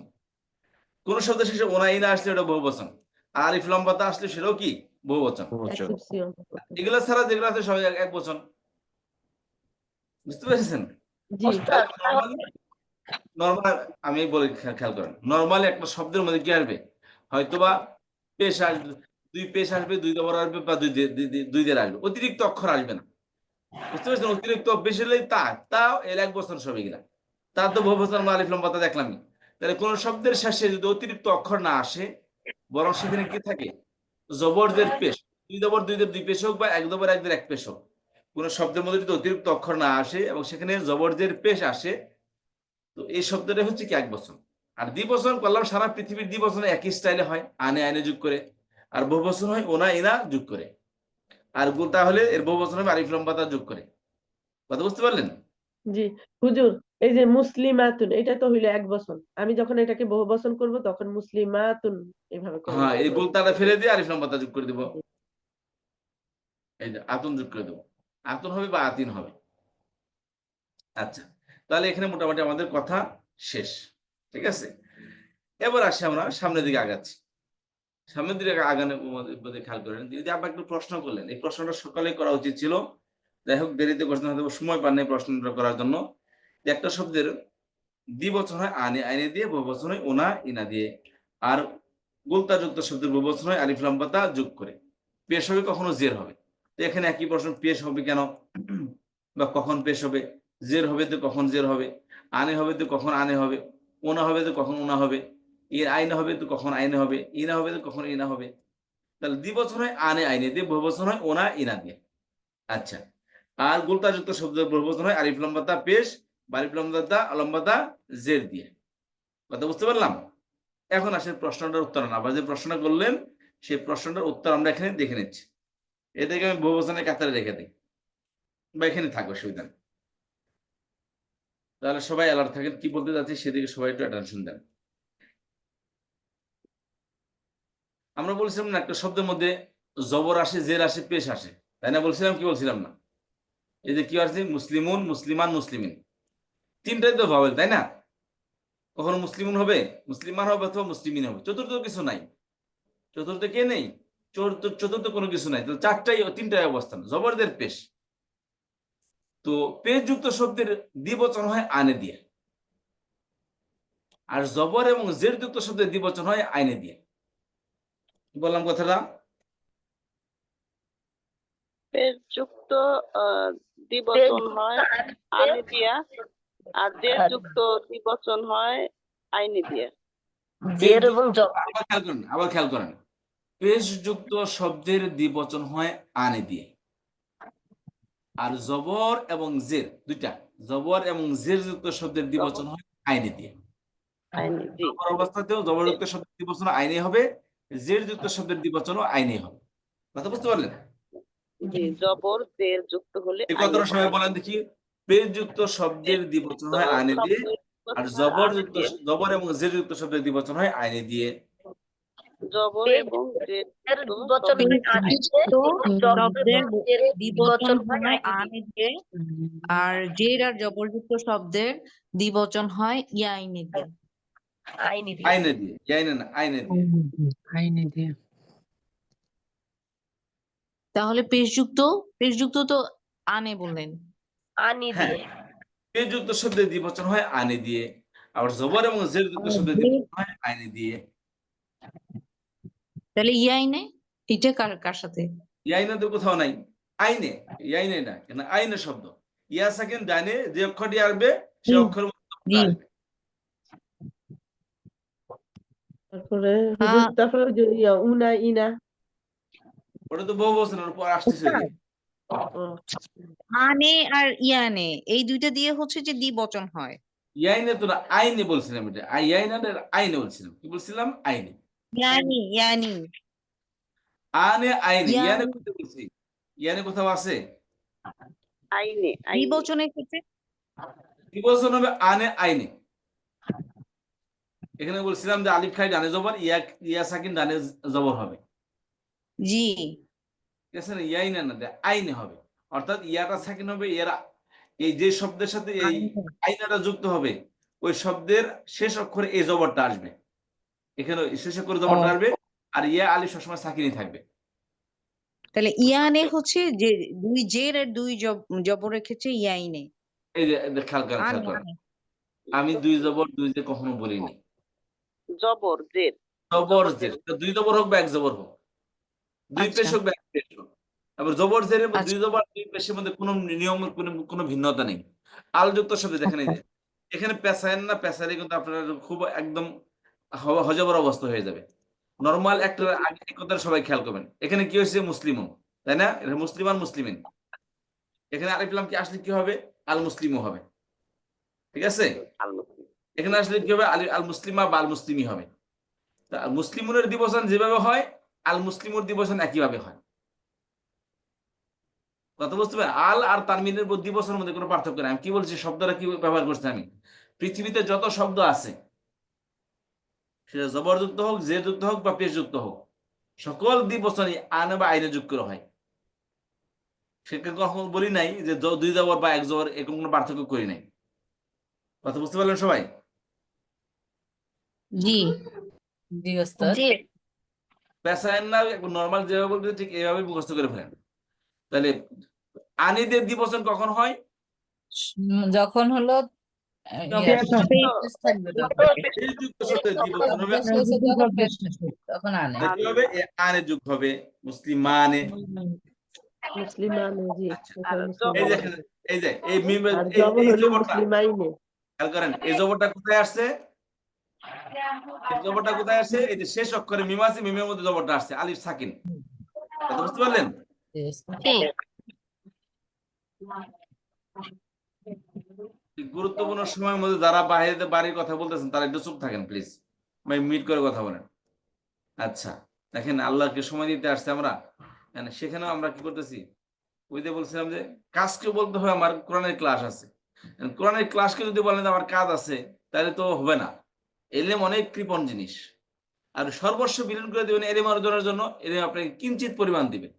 কোন শব্দের শেষে ওনা ইনা আসলে এটা বহুবচন, আর আলিফ লম্বাতা আসলে সেটাও কি বহুবচন। বহুবচন। এক্সেপশন। এগুলো ছাড়া যেগুলো আছে সবাই এক বচন, বুঝতে পেরেছেন? জি। নর্মালি, নর্মাল, আমি বলি খেয়াল করেন, নর্মালি একটা শব্দের মধ্যে কি আসবে? হয়তোবা পেশ আসবে, দুই পেশ আসবে, দুই দবর আসবে, বা দুই দের আসবে, অতিরিক্ত অক্ষর আসবে না, বুঝতে পেরেছেন? অতিরিক্ত বেশি হলেই তাও এর এক বছর সব এগুলা, তার তো বহুবচন বা আলিফ লম্বাতা দেখলামই। তাহলে কোন শব্দের শেষে যদি অতিরিক্ত অক্ষর না আসে, বরং সেখানে কি থাকে? জবরদের পেশ, দুই দবর দুই দের দুই পেশ হোক, বা এক দবর এক দের এক পেশ হোক, কোন শব্দের মধ্যে যদি অতিরিক্ত অক্ষর না আসে এবং সেখানে জবরদের পেশ আসে, তো এই শব্দটা হচ্ছে কি এক বচন। আর দ্বিবচন করলাম, সারা পৃথিবীর দ্বিবচন একই স্টাইলে হয়, আনে আনে যোগ করে। আর বহুবচন হয় ওনা ইনা যোগ করে। আর তাহলে এর বহুবচন হবে আলিফ লম্বাতা যোগ করে। কথা বুঝতে পারলেন? জি হুজুর, এই যে মুসলিমাতুন, এটা তো হইলো এক বছর, আমি যখন এটাকে বহু বচন করব তখন মুসলিমাতুন এভাবে করে হ্যাঁ, এই বলবো। গোলতাটা ফেলে দিয়ে আলিফ লম্বাতা যোগ করে দিব। এই যে আতুন যোগ করে দেবো, আতুন হবে বা আতিন হবে। আচ্ছা, তাহলে এখানে মোটামুটি আমাদের কথা শেষ। ঠিক আছে, এবার আসি আমরা সামনের দিকে আগাচ্ছি। সামনের দিকে আগানোর মধ্যে খেয়াল করেন, যদি আপনি একটু প্রশ্ন করলেন, এই প্রশ্নটা সকালেই করা উচিত ছিল, যাই হোক দেরিতে করছেন, হয়তো সময় পান নাই প্রশ্নটা করার জন্য। যে একটা শব্দের দ্বিবচন হয় আনে আইনে দিয়ে, বহুবচন হয় ওনা ইনা দিয়ে, আর গোলতাযুক্ত শব্দের বহুবচন হয় আলিফ লাম বা তা যোগ করে। পেশ হবে কখনো জের হবে। তো এখানে একই প্রশ্ন, পেশ হবে কেন বা কখন পেশ হবে? জের হবে তো কখন জের হবে? আনে হবে তো কখন আনে হবে? ওনা হবে তো কখন ওনা হবে? এর আইনে হবে তো কখন আইনে হবে? ইনা হবে তো কখন ইনা হবে? তাহলে দ্বিবচন হয় আনে আইনে দিয়ে, বহুবচন হয় ওনা ইনা দিয়ে। আচ্ছা, আর গোলতাযুক্ত শব্দের বহুবচন হয় আলিফ লম্বা তা পেশ, বা আলিফ লম্বা তা জের দিয়ে। কথা বুঝতে পারলাম? এখন আসে প্রশ্নটার উত্তর, না, আবার যে প্রশ্নটা করলেন সেই প্রশ্নটার উত্তর আমরা এখানে দেখে নিচ্ছি। এটাকে আমি বহুবচনের কাতারে রেখে দিই, বা এখানে থাকবে, সুবিধা নেই। তাহলে সবাই অ্যালার্ট থাকেন, কি বলতে যাচ্ছি সেদিকে সবাই একটু অ্যাটেনশন দেন। আমরা বলছিলাম না, একটা শব্দের মধ্যে জবর আসে, জের আসে, পেশ আসে, তাই না? বলছিলাম কি বলছিলাম না? এই যে কি আছে, মুসলিমুন, মুসলিমান, মুসলিমিন, তিনটাই তো ভাবেল, তাই না? কখনো মুসলিমুন হবে, মুসলিমান হবে, অথবা মুসলিমিন হবে, চতুর্থ কিছু নাই। চতুর্থ কে নেই? চতুর্থ কোনো কিছু নাই। তো চারটাই, তিনটাই অবস্থান, জবরদের পেশ। তো পেশ যুক্ত শব্দের দ্বিবচন হয় আনে দিয়ে, আর জবর এবং জের যুক্ত শব্দের দ্বিবচন হয় আইনে দিয়ে। কি বললাম কথাটা? পেশ যুক্ত দ্বিবচন হয় আনে দিয়া, আর জের যুক্ত দ্বিবচন হয় আইনে দিয়া। জের এবং আবার খেয়াল করেন, পেশ যুক্ত শব্দের দ্বিবচন হয় আনে দিয়ে, আর জবর এবং জের দুইটা, জবর এবং জের যুক্ত শব্দের দ্বিবচন হয় আইনে দিয়ে। আইনে, জি জবর অবস্থাতেও জবরযুক্ত শব্দের দ্বিবচন আইনে হবে, জের যুক্ত শব্দের দ্বিবচনও আইনে হবে। কথা বুঝতে পারলেন? জি, জবর জের যুক্ত হলে এই আইনে কথাটা সবাই বলেন দেখি। পেশ যুক্ত শব্দের দ্বিবচন হয় আনে দিয়ে, আর জবর এবং জের যুক্ত শব্দের দ্বিবচন হয় আইনে দিয়ে। জবর এবং জের দ্বিবচন হয় আনে শব্দের দ্বিবচন হয় আনে দিয়ে, আর জের আর জবরযুক্ত শব্দের দ্বিবচন হয় ইয়াইনে দিয়ে। আইনে দিয়ে। আইনে দিয়ে, আইনে না, আইনে দিয়ে। আইনে দিয়ে। তাহলে পেশযুক্ত তো আনে বললেন। আনি হ্যাঁ, দিয়ে। পেশ যুক্ত শব্দের দ্বিবচন হয় আনে দিয়ে, আবার জবর এবং জের যুক্ত শব্দের দ্বিবচন হয় আইনে দিয়ে। তাহলে ইয়াইনে এটা কার সাথে? আইনে তো কোথাও নাই। আইনে, আইনে না, কেন আইনে শব্দ। ইয়া সাকিন ডানে যে অক্ষরটি আসবে সে অক্ষরের মধ্যে আসবে। তারপরে হুজুর, তারপরে ওই যে উনা ইনা। ওটা তো বহু বছরের উপর আসতেছে। আনে আর ইয়ানে এই দুইটা দিয়ে হচ্ছে যে দ্বিবচন হয়। ইয়াইনে তো না, আইনে বলছিলাম। এটা আইনে না, আইনে বলছিলাম। কি বলছিলাম? আইনে। ইয়ানি আনে আইনে, ইয়ানে ইয়ানি কোথায় বলছি? ইয়ানে কোথাও আছে? আইনে, আইনে দ্বিবচনের ক্ষেত্রে দ্বিবচন হবে আনে আইনে। এখানে বলছিলাম যে আলিফ খাই ডানে জবর, ইয়া সাকিন ডানে জবর হবে। জি। ঠিক আছে না? ইয়াইনে না, আইনে হবে। অর্থাৎ ইয়াটা সাকিন হবে, এরা এই যে শব্দের সাথে এই আইনাটা যুক্ত হবে, ওই শব্দের শেষ অক্ষরে এই জবরটা আসবে। এখানে শেষ অক্ষরে জবরটা আসবে, আর ইয়া আলিফ সবসময় সাকিনই থাকবে। তাহলে ইয়ানে হচ্ছে যে দুই জের আর দুই জবরের ক্ষেত্রে ইয়াইনে। এই যে খেয়াল করেন, খেয়াল করেন, আমি দুই জবর দুই যে কখনো বলিনি। জবর জের, জবর জের, দুই জবর হোক বা এক জবর হোক, দুই পেশ হোক বা এক পেশ হোক। তারপর জবর জেরের মধ্যে দুই জবর দুই পেশের মধ্যে কোনো নিয়ম, কোনো ভিন্নতা নেই। আলযুক্ত শব্দ দেখেন, এই যে এখানে পেশায়েন না, পেশারে কিন্তু আপনার খুব একদম হজবর অবস্থা হয়ে যাবে। নরমাল একটা আগে কথা সবাই খেয়াল করবেন। এখানে কি হয়েছে? মুসলিমুন, তাই না? এটা মুসলিমান, মুসলিমিন। এখানে আলিফ লাম কি আসলে কি হবে? আল মুসলিমও হবে। ঠিক আছে? এখানে আসলে কি হবে? আল মুসলিমা বা আল মুসলিমি হবে। তা মুসলিমুনের দ্বিবচন যেভাবে হয়, আল মুসলিমুর দ্বিবচন একইভাবে হয়। কথা বুঝতে পারেন? আল আর তানমিনের দ্বিবচনের মধ্যে কোনো পার্থক্য নেই। আমি কি বলছি, শব্দটা কি ব্যবহার করছি আমি? পৃথিবীতে যত শব্দ আছে, সেটা জবরযুক্ত হোক, জের যুক্ত হোক বা পেশ যুক্ত হোক, সকল দ্বিবচনই আনে বা আইনে যুক্ত হয়। সেটা কখনো বলি নাই যে দুই জবর বা এক জবর, এরকম কোনো পার্থক্য করি নাই। কথা বুঝতে পারলেন সবাই? জি জি ওস্তাদ। জি। পেশায়েন না, নর্মাল যেভাবে বলতে ঠিক এইভাবে মুখস্থ করে ফেলেন। তাহলে আনিদের দ্বিবচন কখন হয়? যখন হলো তখন আনে। আনে যুগ হবে, মুসলিমানে। মুসলিমানে, জি। এই দেখেন, এই যে এই আর জবর এই হলো জবরটা মুসলিমাইনে। খেয়াল করেন, এই জবরটা কোথায় আসছে? এই জবরটা কোথায় আসছে? এই যে শেষ অক্ষরে মিম আছে, মিমের মধ্যে জবরটা আসছে, আলিফ সাকিন। কথা বুঝতে পারলেন? গুরুত্বপূর্ণ সময়ের মধ্যে যারা বাইরে বাড়ির কথা বলতেছেন তারা একটু চুপ থাকেন প্লিজ, মিট করে কথা বলেন। আচ্ছা, দেখেন আল্লাহকে সময় দিতে আসছে আমরা, সেখানেও আমরা কি করতেছি? ওই যে বলছিলাম যে কাজকে বলতে হবে আমার কোরআনের ক্লাস আছে। কোরআনের ক্লাসকে যদি বলেন আমার কাজ আছে, তাহলে তো হবে না। এলেম অনেক কৃপণ জিনিস, আর সর্বস্ব বিলীন করে দেবেন এলেম অর্জনের জন্য। এলেম আপনাকে কিঞ্চিত পরিমাণ দিবে।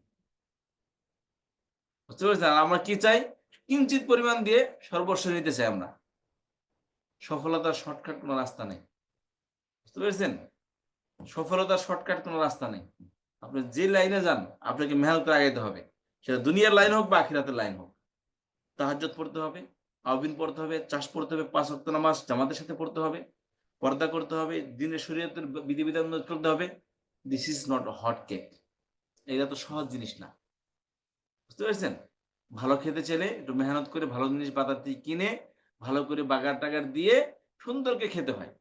বুঝতে পেরেছেন? আর আমরা কি চাই? কিঞ্চিত পরিমাণ দিয়ে সর্বস্ব নিতে চাই আমরা। সফলতার শর্টকাট কোনো রাস্তা নেই। বুঝতে পেরেছেন? সফলতার শর্টকাট কোনো রাস্তা নেই। আপনি যে লাইনে যান আপনাকে মেহনত করে আগাইতে হবে, সেটা দুনিয়ার লাইন হোক বা আখিরাতের লাইন হোক। তাহাজ্জুদ পড়তে হবে, আউবিন পড়তে হবে, চাষ পড়তে হবে, 5 ওয়াক্ত নামাজ জামাতের সাথে পড়তে হবে, পর্দা করতে হবে, দিনের শরীয়তের বিধিবিধান মেনে চলতে হবে। This is not hot cake. এটা তো সহজ জিনিস না। বুঝতে পেরেছেন? ভালো খেতে চাইলে একটু মেহনত করে ভালো জিনিস বাজার থেকে কিনে ভালো করে বাগার টাগার দিয়ে সুন্দরকে খেতে হয়।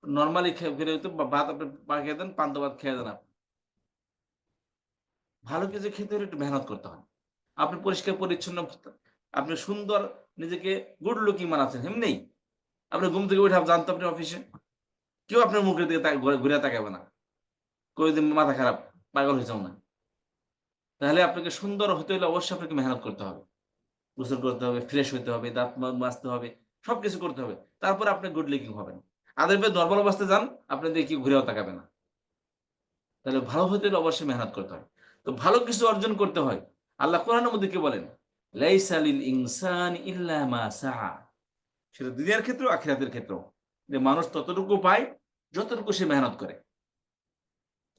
নর্মালি খেলে হয়তো ভাত আপনি খেয়ে দেন, পান্তা ভাত খেয়ে দেন। আপনি ভালো কিছু খেতে হলে একটু মেহনত করতে হয়। আপনি পরিষ্কার পরিচ্ছন্ন, আপনি সুন্দর, নিজেকে গুড লুকিং বানাচ্ছেন, এমনি আপনি ঘুম থেকে উঠে জানতো আপনি অফিসে কেউ আপনার মুখের দিকে ঘুরে তাকাবে না, কোনোদিন মাথা খারাপ পাগল হয়ে যাও না। তাহলে আপনাকে সুন্দর হতে হলে অবশ্যই আপনাকে মেহনত করতে হবে, গোসল করতে হবে, ফ্রেশ হতে হবে, দাঁত মাজতে হবে, সবকিছু করতে হবে, তারপরে আপনি গুড লুকিং হবেন। আদারওয়াইজ নর্মাল অবস্থায় যান, আপনি দেখি ঘুরেও তাকাবে না। তাহলে ভালো হতে হলে অবশ্যই মেহনত করতে হয়। তো ভালো কিছু অর্জন করতে হয়। আল্লাহ কোরআনের মধ্যে কি বলেন? লাইসা লিল ইনসানি ইল্লা মা সাআ। সেটা দুনিয়ার ক্ষেত্রেও আখিরাতের ক্ষেত্রেও, যে মানুষ ততটুকু পায় যতটুকু সে মেহনত করে।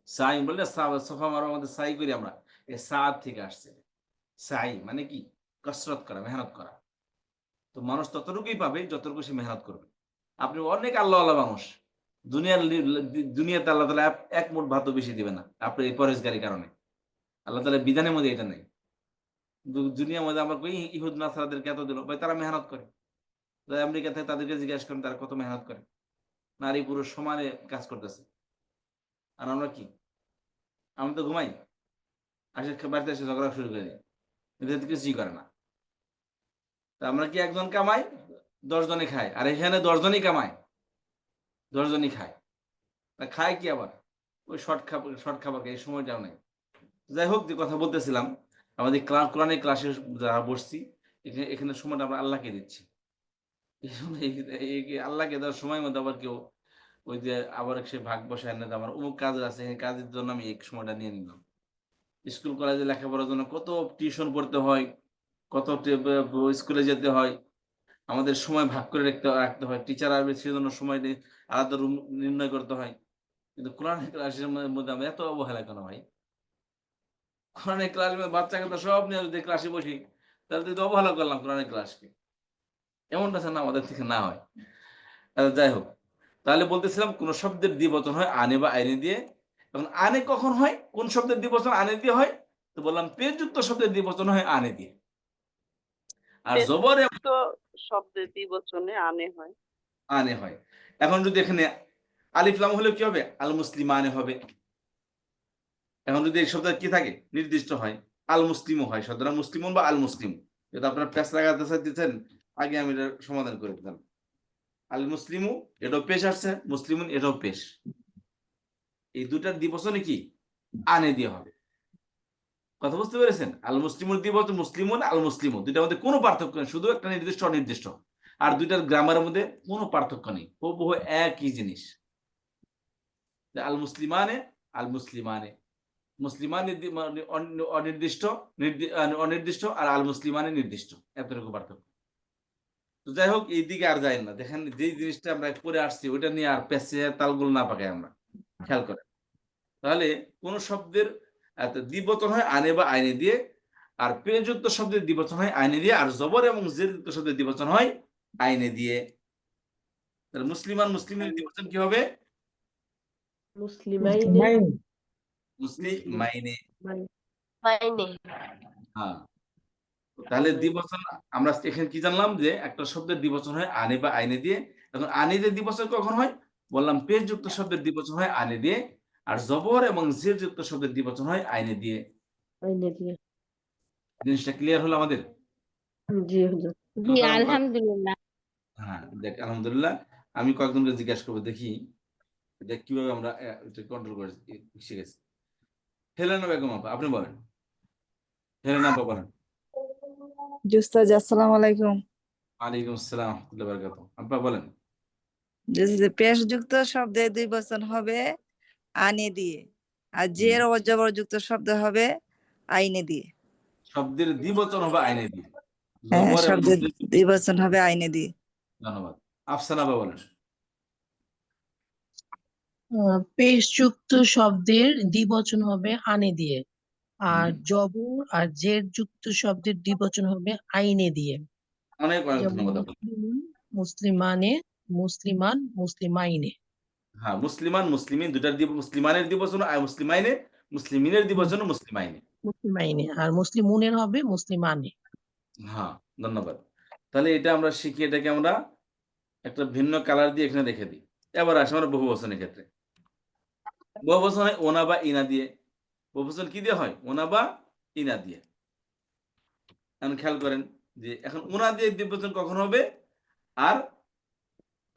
সাই বললে সফা মারার মধ্যে সাই করি আমরা, এ সাদ থেকে আসছে। সাই মানে কি? কসরত করা, মেহনত করা। তো মানুষ ততটুকুই পাবে যতটুকু সে মেহনত করবে। আপনি অনেক আল্লাহ মানুষ, দুনিয়াতে আল্লাহ তাআলা এক মুঠ ভাতও বেশি দিবে না আপনার এই পরেশগারির কারণে। আল্লাহ তাআলা বিধানের মধ্যে এটা নেই। দুনিয়ার মধ্যে আমরা কই ইহুদ নাসারাদেরকে এত দিল, ভাই তারা মেহনত করে। আমেরিকা থেকে তাদেরকে জিজ্ঞাসা করেন তারা কত মেহনত করে। নারী পুরুষ সমানে কাজ করতেছে। আর আমরা কি? আমি তো ঘুমাই, আসে বাড়িতে এসে ঝগড়া শুরু করে দিই, এদের কিছুই করে না। তা আমরা কি একজন কামাই, 10 জনে খায়, আর এখানে 10 জনই কামায়, 10 জনই খায়। তা খায় কি আবার? ওই শর্ট খাবার এই সময়টাও নাই। যাই হোক, যে কথা বলতেছিলাম, আমাদের কোরআনের ক্লাসে যারা বসছি, এখানে সময়টা আমরা আল্লাহকে দিচ্ছি। আল্লাহকে দেওয়ার সময় মধ্যে আবার কেউ ওই যে আবার সে ভাগ বসায় না, আমার অমুক কাজ আছে, কাজের জন্য আমি এই সময়টা নিয়ে নিলাম। স্কুল কলেজে লেখাপড়ার জন্য কত টিউশন পড়তে হয়, কত স্কুলে যেতে হয়, আমাদের সময় ভাগ করে রাখতে হয়, টিচার আসবে সেজন্য সময় আলাদা রুম নির্ণয় করতে হয়। কিন্তু কোরআনের ক্লাসের মধ্যে আমরা এত অবহেলা কেন ভাই? কোরআনের ক্লাস বাচ্চাকে তো সব নিয়ে যদি ক্লাসে বসি, তাহলে তো অবহেলা করলাম কোরআনের ক্লাসকে। এমনটা যেন আমাদের থেকে না হয়। যাই হোক, তাহলে বলতেছিলাম কোন শব্দের দ্বিবচন হয় আনে বা আইনে দিয়ে। এবং আনে কখন হয়, কোন শব্দের দ্বিবচন আনে দিয়ে হয়? তো বললাম পেশযুক্ত শব্দের দ্বিবচন হয় আনে দিয়ে। আর জবরে পেশযুক্ত শব্দের দ্বিবচনে আনে হয়। আনে হয়। এখন যদি এখানে আলিফ লাম হলে কি হবে? আল মুসলিমানে হবে। এখন যদি এই শব্দ কি থাকে, নির্দিষ্ট হয়, আল মুসলিমও হয়, সুতরাং মুসলিমুন বা আল মুসলিম। যদি আপনারা পেশ লাগাতে চাইতেছেন, আগে আমি এটা সমাধান করে দিতাম। আল মুসলিমু এটাও পেশ আসছে, মুসলিমুন এটাও পেশ। এই দুটার দ্বিবচনে কি আনে দিয়ে হবে। কথা বুঝতে পেরেছেন? আল মুসলিমুন দ্বিবচন মুসলিমুন, আল মুসলিমু, দুইটার মধ্যে কোনো পার্থক্য নেই, শুধু একটা নির্দিষ্ট অনির্দিষ্ট। আর দুইটার গ্রামারের মধ্যে কোনো পার্থক্য নেই, হুবহু একই জিনিস। আল মুসলিমানে, আল মুসলিমানে, মুসলিমান অনির্দিষ্ট, অনির্দিষ্ট, আর আল মুসলিমানে নির্দিষ্ট, এতটুকু পার্থক্য। তো যাই হোক, এই দিকে আর যাই না। দেখেন যে জিনিসটা আমরা পরে আসছি ওইটা নিয়ে আর পেঁচে তালগুলো না পাকাই আমরা, খেয়াল করেন। তাহলে কোন শব্দের দ্বিবচন হয় আনে বা আইনে দিয়ে, আর পেযুক্ত শব্দের দ্বিবচন হয় আইনে দিয়ে, আর জবর এবং জেরযুক্ত শব্দের দ্বিবচন হয় আইনে দিয়ে। তাহলে মুসলিমান, মুসলিমের দ্বিবচন কি হবে? মুসলিমাইনে, মুসলিমাইনে। মাইনে। হ্যাঁ, তাহলে দ্বিবচন আমরা এখানে কি জানলাম, যে একটা শব্দের দ্বিবচন হয় আনে বা আইনে দিয়ে। এখন আনে দিয়ে দ্বিবচন কখন হয়? বললাম পেশযুক্ত শব্দের দ্বিবচন হয় আনে দিয়ে, আর জবর এবং জের যুক্ত শব্দের দ্বিবচন হয় আইনে দিয়ে। আইনে দিয়ে। জিনিসটা ক্লিয়ার হলো আমাদের? জি হুজুর। জি, আলহামদুলিল্লাহ। হ্যাঁ, দেখ আলহামদুলিল্লাহ। আমি কয়েকজনকে জিজ্ঞাসা করবো, দেখি এটা কিভাবে আমরা কন্ট্রোল করে শিখেছি। হেলেনা বেগম আপা, আপনি বলেন। হেলেনা আপা বলেন। জুস্তাজ আসসালামু আলাইকুম। ওয়ালাইকুম আসসালাম ওয়া রাহমাতুল্লাহি ওয়া বারাকাতুহু। আপা বলেন। পেশযুক্ত শব্দে দ্বিবচন হবে আনে দিয়ে, আর জের ও জবরযুক্ত শব্দ হবে আইনে দিয়ে। শব্দের দ্বিবচন হবে আইনে দিয়ে। হ্যাঁ, জবর এবং শব্দের জের। দ্বিবচন হবে আইনে দিয়ে। ধন্যবাদ। আফসানা আপা বলেন। পেশযুক্ত শব্দের দ্বিবচন হবে আনে দিয়ে, আর হুম, জবর আর জের যুক্ত শব্দের দ্বিবচন হবে আইনে দিয়ে। অনেক অনেক যেমন ধন্যবাদ আপা। মুসলিমুন, মুসলিমানে, মুসলিমান, মুসলিমাইনে। হ্যাঁ, মুসলিমান মুসলিমিন দুটার মুসলিমানের দ্বিবচন আর মুসলিমাইনে, মুসলিমিনের দ্বিবচন মুসলিমাইনে। মুসলিমাইনে, আর মুসলিমুনের হবে মুসলিমানে। হ্যাঁ, ধন্যবাদ। তাহলে এটা আমরা শিখি, এটাকে আমরা একটা ভিন্ন কালার দিয়ে এখানে রেখে দিই। এবার আসে আমরা বহুবচনের ক্ষেত্রে। বহুবচন হয় ওনা বা ইনা দিয়ে। বহুবচন কি দিয়ে হয়? ওনা বা ইনা দিয়ে। এখন খেয়াল করেন যে এখন ওনা দিয়ে দ্বিবচন কখন হবে আর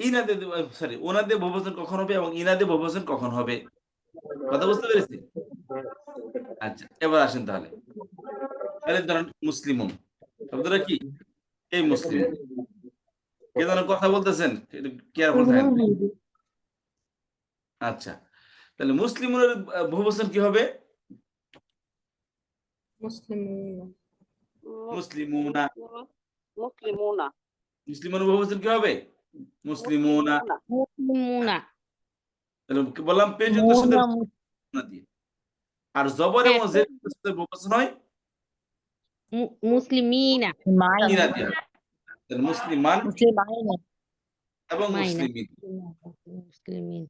ইনা দিয়ে, সরি, ওনা দিয়ে বহুবচন কখন হবে এবং ইনা দিয়ে বহুবচন কখন হবে, কথা বুঝতে পেরেছি? আচ্ছা, এবার আসেন তাহলে। তাহলে ধরেন মুসলিমুন শব্দটা কি? এই মুসলিম। কে যেন কথা বলতেছেন, কেয়ারফুল থাকেন। আচ্ছা, তাহলে মুসলিমুনের বহুবচন কি হবে? মুসলিমুনা। মুসলিমুনা। মুসলিমের বহুবচন কি হবে? মুসলিমুনা। মুসলিমুনা। তাহলে বললাম পেযুক্ত শব্দের মুনা দিয়ে। আর জবর এবং জের শব্দের বহুবচন হয় মুসলিমিনা। ইনা দিয়ে। তাহলে মুসলিমান মুসলিমাইনা। এবং মাইনা। মুসলিমিন। মুসলিমিন।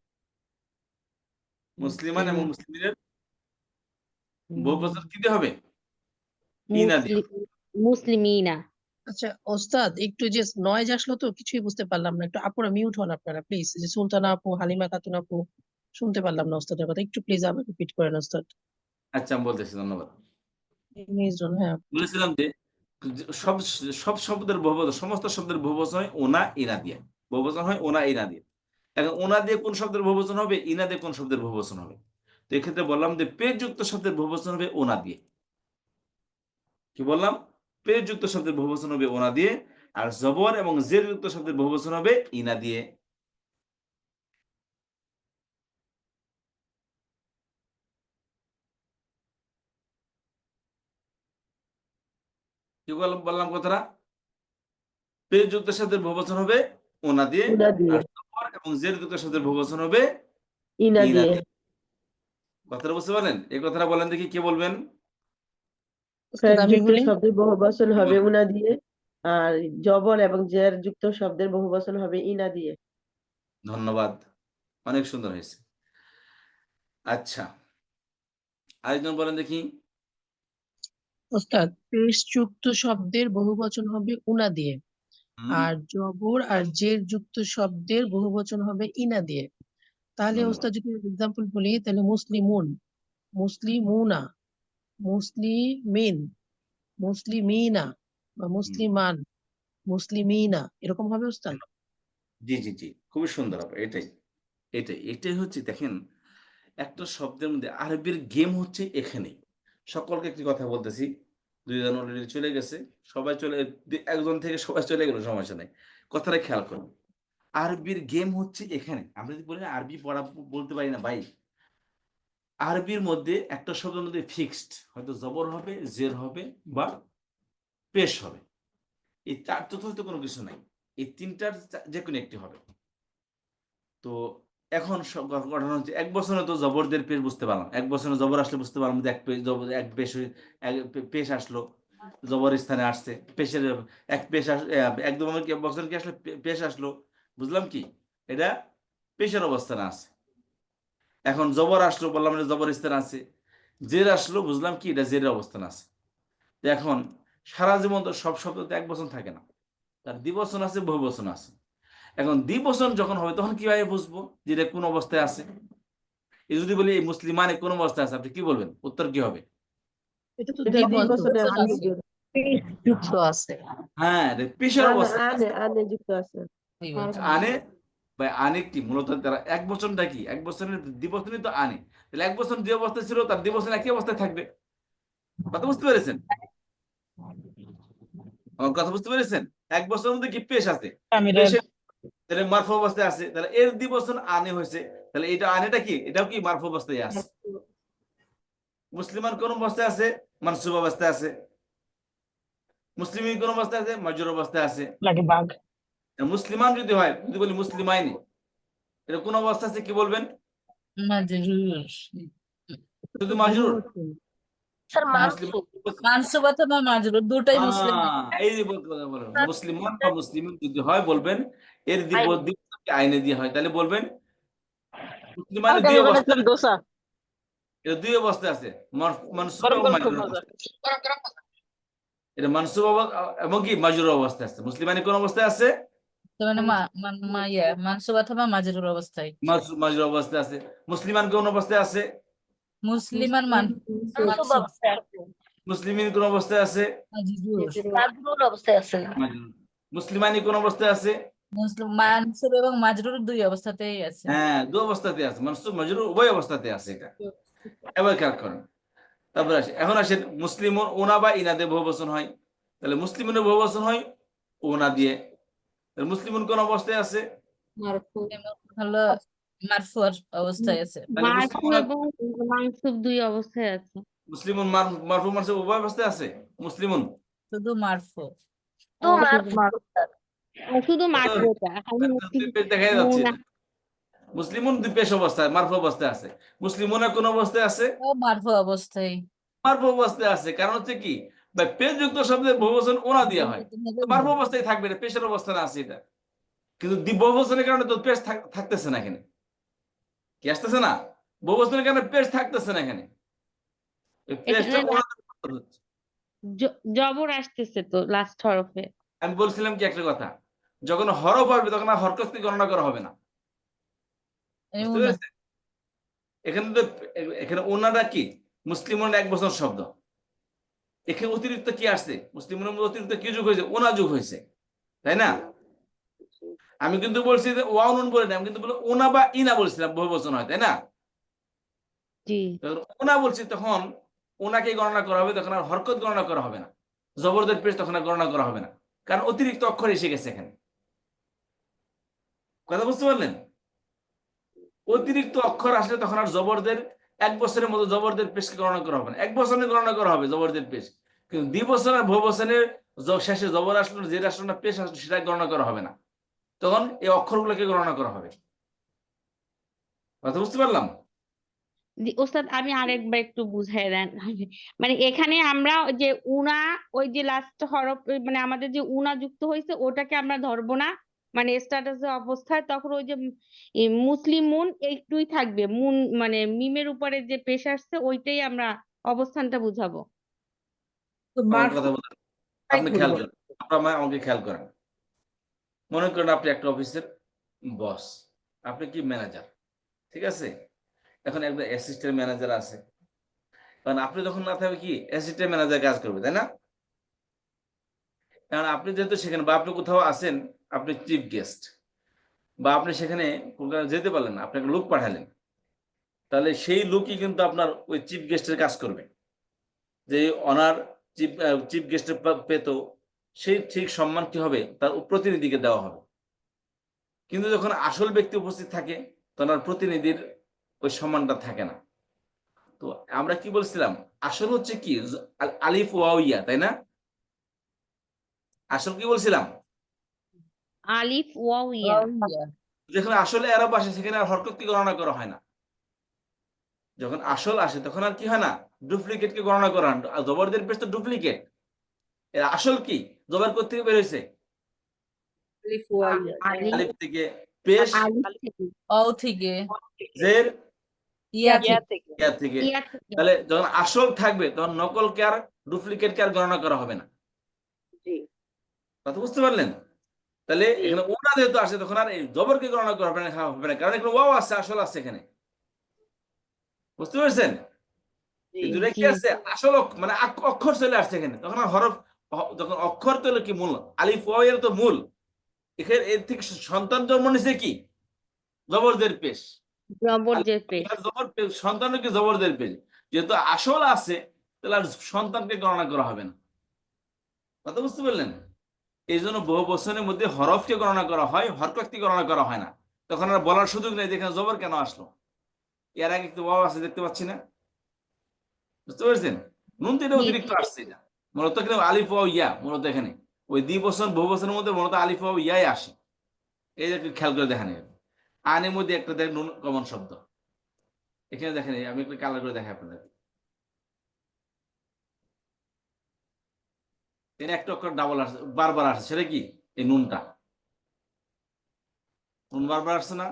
মুসলিমান এবং মুসলিমিনের বহুবচন কি দিয়ে হবে? ইনা দিয়ে। মুসলিমিনা। আচ্ছা ওস্তাদ, একটু যে নয়েজ আসলো তো কিছুই বুঝতে পারলাম না, একটু আপুরা মিউট হন আপনারা প্লিজ। যে সুলতানা আপু, হালিমা খাতুন আপু, শুনতে পারলাম না ওস্তাদের কথা, একটু প্লিজ আবার রিপিট করেন ওস্তাদ। আচ্ছা, আমি বলতেছি, ধন্যবাদ। মিউজন, হ্যাঁ। বলেছিলাম যে সব সব শব্দের বহুবচন, সমস্ত শব্দের বহুবচন হয় ওনা ইনা দিয়ে। বহুবচন হয় ওনা ইনা দিয়ে। এখন ওনা দিয়ে কোন শব্দের বহুবচন হবে, ইনা দিয়ে কোন শব্দের বহুবচন হবে? তো এক্ষেত্রে বললাম যে পেযযুক্ত শব্দের বহুবচন হবে ওনা দিয়ে। কি বললাম? পেযযুক্ত শব্দের বহুবচন হবে ওনা দিয়ে, আর জবর এবং জের যুক্ত শব্দের বহুবচন হবে ইনা দিয়ে। কি বললাম কথাটা? পেযযুক্ত শব্দের বহুবচন হবে ওনা দিয়ে, উনা দিয়ে, আর জবর এবং জের যুক্ত শব্দের বহুবচন হবে ইনা ইনা দিয়ে। দিয়ে। কথাটা বুঝতে পারলেন? এই কথাটা বলেন দেখি, কে বলবেন? ওস্তাদ আমি যুক্ত বলি। শব্দের বহুবচন হবে উনা দিয়ে, আর জবর এবং জের যুক্ত শব্দের বহুবচন হবে ইনা দিয়ে। ধন্যবাদ, অনেক সুন্দর হয়েছে। আচ্ছা, আরেকজন বলেন দেখি। ওস্তাদ পেশযুক্ত শব্দের বহুবচন হবে উনা দিয়ে, হুম, আর জবর আর জের যুক্ত শব্দের বহুবচন হবে ইনা দিয়ে। তাহলে ধন্যবাদ। ওস্তাদ যদি এক্সাম্পল বলি, তাহলে মুসলিমুন, মুসলিমুনা, মুসলিমিন, মুসলিমিনা বা হুম, মুসলিমান, মুসলিমিনা, এরকম হবে ওস্তাদ? জি জি জি, খুবই সুন্দর হবে। এটাই এটাই এটাই হচ্ছে, দেখেন একটা শব্দের মধ্যে আরবির গেম হচ্ছে এখানে। সকলকে একটি কথা বলতেছি, দুইজন অলরেডি চলে গেছে, সবাই চলে, একজন থেকে সবাই চলে গেল, সমস্যা নেই, কথাটা খেয়াল করুন। আরবির গেম হচ্ছে এখানে। আমরা যদি বলি না আরবি পড়া বলতে পারি না ভাই, আরবির মধ্যে একটা শব্দের মধ্যে ফিক্সড হয়তো জবর হবে, জের হবে বা পেশ হবে। এই চার চতুর্থ কোনো কিছু নাই, এই তিনটার যে কোনো একটি হবে। তো এখন ঘটনা হচ্ছে, এক বছরে তো জবরদের পেশ বুঝতে পারলাম, এক বছরে জবর আসলে বুঝতে পারলাম যে এক পেশ জবর, এক পেশ পেশ আসলো, জবর স্থানে আসছে, পেশের এক পেশ একদম বছর কি আসলে পেশ আসলো, বুঝলাম কি এটা পেশের অবস্থানে আছে। এখন জবর আসলো, বললাম এটা জবর স্থানে আছে। জের আসলো, বুঝলাম কি এটা জেরের অবস্থান আছে। তো এখন সারা জীবন তো সব শব্দ তো এক বচন থাকে না, তার দ্বিবচন আছে, বহুবচন আছে। এখন দ্বিবচন যখন হবে তখন কিভাবে বুঝবো যে এটা কোন অবস্থায় আছে? এই যদি বলি এই মুসলিমানে কোন অবস্থায় আছে, আপনি কি বলবেন? উত্তর কি হবে? এটা তো এটা দ্বিবচন দ্বিবচনে আছে, আছে। যুক্ত আছে। হ্যাঁ, এটা পেশের আনে অবস্থায় আছে। আনে আনে যুক্ত আছে। আনে বা আনে কি মূলত তারা এক বচনটা কি, এক বছরের দ্বিবচনই তো আনে। তাহলে এক বছর যে অবস্থায় ছিল তার দ্বিবচন একই অবস্থায় থাকবে। কথা বুঝতে পেরেছেন? আমার কথা বুঝতে পেরেছেন? এক বছরের মধ্যে কি পেশ আছে, পেশের তাহলে মারফু অবস্থায় আছে, তাহলে এর দ্বিবচন আনে হয়েছে, তাহলে এটা আনেটা কি, এটাও কি মারফু অবস্থায় আছে। মুসলিমান কোন অবস্থায় আছে? মানসুব অবস্থায় আছে। মুসলিমিন কোন অবস্থায় আছে? মাজরুর অবস্থায় আছে। লাগে বাঘ। মুসলিমান যদি হয়, যদি বলি মুসলিমাইনি, এটা কোন অবস্থা আছে কি বলবেন? মাজরুর শুধু মাজরুর? স্যার মুসলিমান মানসুব অথবা মাজরুর দুটাই মুসলিম এই যে কথা বলো, মুসলিমান বা মুসলিমিন যদি হয় বলবেন এর দ্বিবচনকে আইনে দিয়ে হয়, তাহলে বলবেন মুসলিমানের দুই অবস্থা, দোসা এটা দুই অবস্থায় আছে, মানসুব গরম এবং গরম খুব মাজরুর মজা। অবস্থায়। এটা মানসুব এবং কি মাজরুর অবস্থায় আছে। মুসলিমানি কোন অবস্থায় আছে? মানে মানসুব অথবা মাজরুর অবস্থায়। মাজরুর অবস্থায় আছে। মুসলিমান কোন অবস্থায় আছে? মুসলিমান মুসলিমিন কোন অবস্থায় আছে? মাজরুর অবস্থায় আছে। মাজরুর। মুসলিমানি কোন অবস্থায় আছে? মানসুব এবং মাজরুর দুই অবস্থাতেই আছে। হ্যাঁ, দুই অবস্থাতে আছে, মানসুব মাজরুর উভয় অবস্থাতে আছে। এটা এবার খেয়াল করেন। তারপরে আসে, এখন আসেন মুসলিম ওনা বা ইনাদে বহুবচন হয়, তাহলে মুসলিমিনের বহুবচন হয় ওনা দিয়ে। তাহলে মুসলিমুন কোন অবস্থায় আছে? হলো মারফুর অবস্থায় আছে। তাহলে মানসুব দুই অবস্থায় আছে। মুসলিমুন মারফু মানসুব উভয় অবস্থায় আছে। মুসলিমুন শুধু মারফু। শুধু মারফুটা দেখা যাচ্ছে এটা। মুসলিমুন দুই পেশ অবস্থায়, মারফু অবস্থায় আছে। মুসলিমুনের কোন অবস্থায় আছে? ও মারফু অবস্থায়। মারফু অবস্থায় আছে, কারণ হচ্ছে কি ভাই পেশ যুক্ত শব্দের বহুবচন ওনা দেওয়া হয়, তো মারফু অবস্থায় থাকবে, এটা পেশের অবস্থানে আছে এটা। কিন্তু বহুবচনের কারণে তো পেশ থাকতেছে না এখানে, কি আসতেছে না? বহুবচনের কারণে পেশ থাকতেছে না এখানে, পেশটা ওনা হচ্ছে। জবর আসতেছে তো লাস্ট হরফে। আমি বলছিলাম কি একটা কথা, যখন হরফ আসবে তখন আর হরকত গণনা করা হবে না, বুঝতে পেরেছেন? এখানে তো এখানে ওনারা কি মুসলিমের এক বছর শব্দ, এখানে অতিরিক্ত কি আসছে? মুসলিমের মধ্যে অতিরিক্ত কি যুগ হয়েছে? ওনা যুগ হয়েছে, তাই না? আমি কিন্তু বলছি যে ওয়াউন বলে না, আমি কিন্তু বলে ওনা বা ইনা বলছিলাম, বহুবচন হয়, তাই না? জি, ওনা বলছি তখন ওনাকে গণনা করা হবে, তখন আর হরকত গণনা করা হবে না, জবরদের পেশ তখন আর গণনা করা হবে না, কারণ অতিরিক্ত অক্ষর এসে গেছে এখানে। কথা বুঝতে পারলেন? অতিরিক্ত অক্ষর আসলে তখন আর জবরদের এক বছরের মতো জবরদের পেশকে গণনা করা হবে না, এক বছরে গণনা করা হবে জবরদের পেশ, কিন্তু দ্বিবচন আর বহুবচনের শেষে জবর আসলো, জের আসলো না, পেশ আসলো, সেটা গণনা করা হবে না, তখন এই অক্ষরগুলোকে গণনা করা হবে। কথা বুঝতে পারলাম? ওস্তাদ আমি আরেকবার একটু বুঝাই দেন। মানে এখানে আমরা ওই যে উনা, ওই যে লাস্ট হরফ, মানে আমাদের যে উনা যুক্ত হয়েছে ওটাকে আমরা ধরবো না, মানে স্ট্যাটাসে অবস্থায়, তখন ওই যে মুসলিমুন একটুই থাকবে, মুন মানে মিমের উপরে যে পেশ আসছে ওইটাই আমরা অবস্থানটা বুঝাবো। আমার কথা বলেন, আপনি খেয়াল করেন, আপনারা আমাকে খেয়াল করেন। মনে করেন আপনি একটা অফিসের বস, আপনি কি ম্যানেজার, ঠিক আছে? এখন একটা অ্যাসিস্ট্যান্ট ম্যানেজার আছে, কারণ আপনি যখন না থাকবে কি অ্যাসিস্ট্যান্ট ম্যানেজার কাজ করবে, তাই না? কারণ আপনি যেহেতু সেখানে, বা আপনি কোথাও আছেন, আপনি চিফ গেস্ট, বা আপনি সেখানে যেতে পারলেন না, আপনি একটা লোক পাঠালেন, তাহলে সেই লোকই কিন্তু আপনার ওই চিফ গেস্টের কাজ করবে, যে অনার চিফ গেস্টের পেত সেই ঠিক সম্মান কি হবে তার প্রতিনিধিকে দেওয়া হবে। কিন্তু যখন আসল ব্যক্তি উপস্থিত থাকে তখন আর প্রতিনিধির ওই সম্মানটা থাকে না। তো আমরা কি বলছিলাম, আসল হচ্ছে কি আলিফ ওয়াও ইয়া, তাই না? আসল কি বলছিলাম? আলিফ ওয়াও ইয়া। যখন আসলে এরব আসে সেখানে আর হরকত কি গণনা করা হয় না, যখন আসল আসে তখন আর কি হয় না, ডুপ্লিকেট কে গণনা করা হয় না। জবরদের পেশ তো ডুপ্লিকেট, এর আসল কি জবর কোথা থেকে বের হয়েছে? আলিফ থেকে, পেশ ও থেকে, জের ইয়া ইয়া থেকে। থেকে। ইয়া থেকে। তাহলে যখন আসল থাকবে তখন নকল কে আর ডুপ্লিকেট কে আর গণনা করা হবে না। জি, কথা বুঝতে পারলেন? তাহলে এখানে ওনা যেহেতু আসে তখন আর এই জবরকে গণনা করা হবে না, কারণ এখানে ওয়াও আছে, আসল আছে এখানে, বুঝতে পেরেছেন? জি, দুটা কি আছে, আসল মানে অক্ষর চলে আসছে এখানে, তখন আর হরফ, যখন অক্ষর তো কি মূল, আলিফ ওয়াও এর তো মূল, এখানে এর থেকে সন্তান জন্ম নিছে কি জবরদের পেশ, জবরদের পেশ। জবর সন্তানও কি জবরদের পেশ, যেহেতু আসল আছে তাহলে আর সন্তানকে গণনা করা হবে না। কথা বুঝতে পারলেন? এই জন্য বহু বচনের মধ্যে হরফকে গণনা করা হয়, হরকতকে গণনা করা হয় না, তখন আর বলার সুযোগ নেই যেখানে জবর কেন আসলো, এর আগে একটু ওয়াও আছে দেখতে পাচ্ছি না, বুঝতে পেরেছেন? নুন তো এটা অতিরিক্ত আসছে, এটা মূলত কিন্তু আলিফ ওয়াও ইয়া মূলত এখানে ওই দ্বিবচন বহুবচনের মধ্যে মূলত আলিফ ওয়াও ইয়াই আসে। এই যে একটু খেয়াল করে দেখেন, আনের মধ্যে একটা দেখেন নুন কমন শব্দ, এখানে দেখেন আমি একটু কালার করে দেখাই আপনাদের। এখানে একটা অক্ষর ডাবল আসছে, বারবার আসছে, সেটা কি? এই নুনটা, নুন বারবার আসছে না?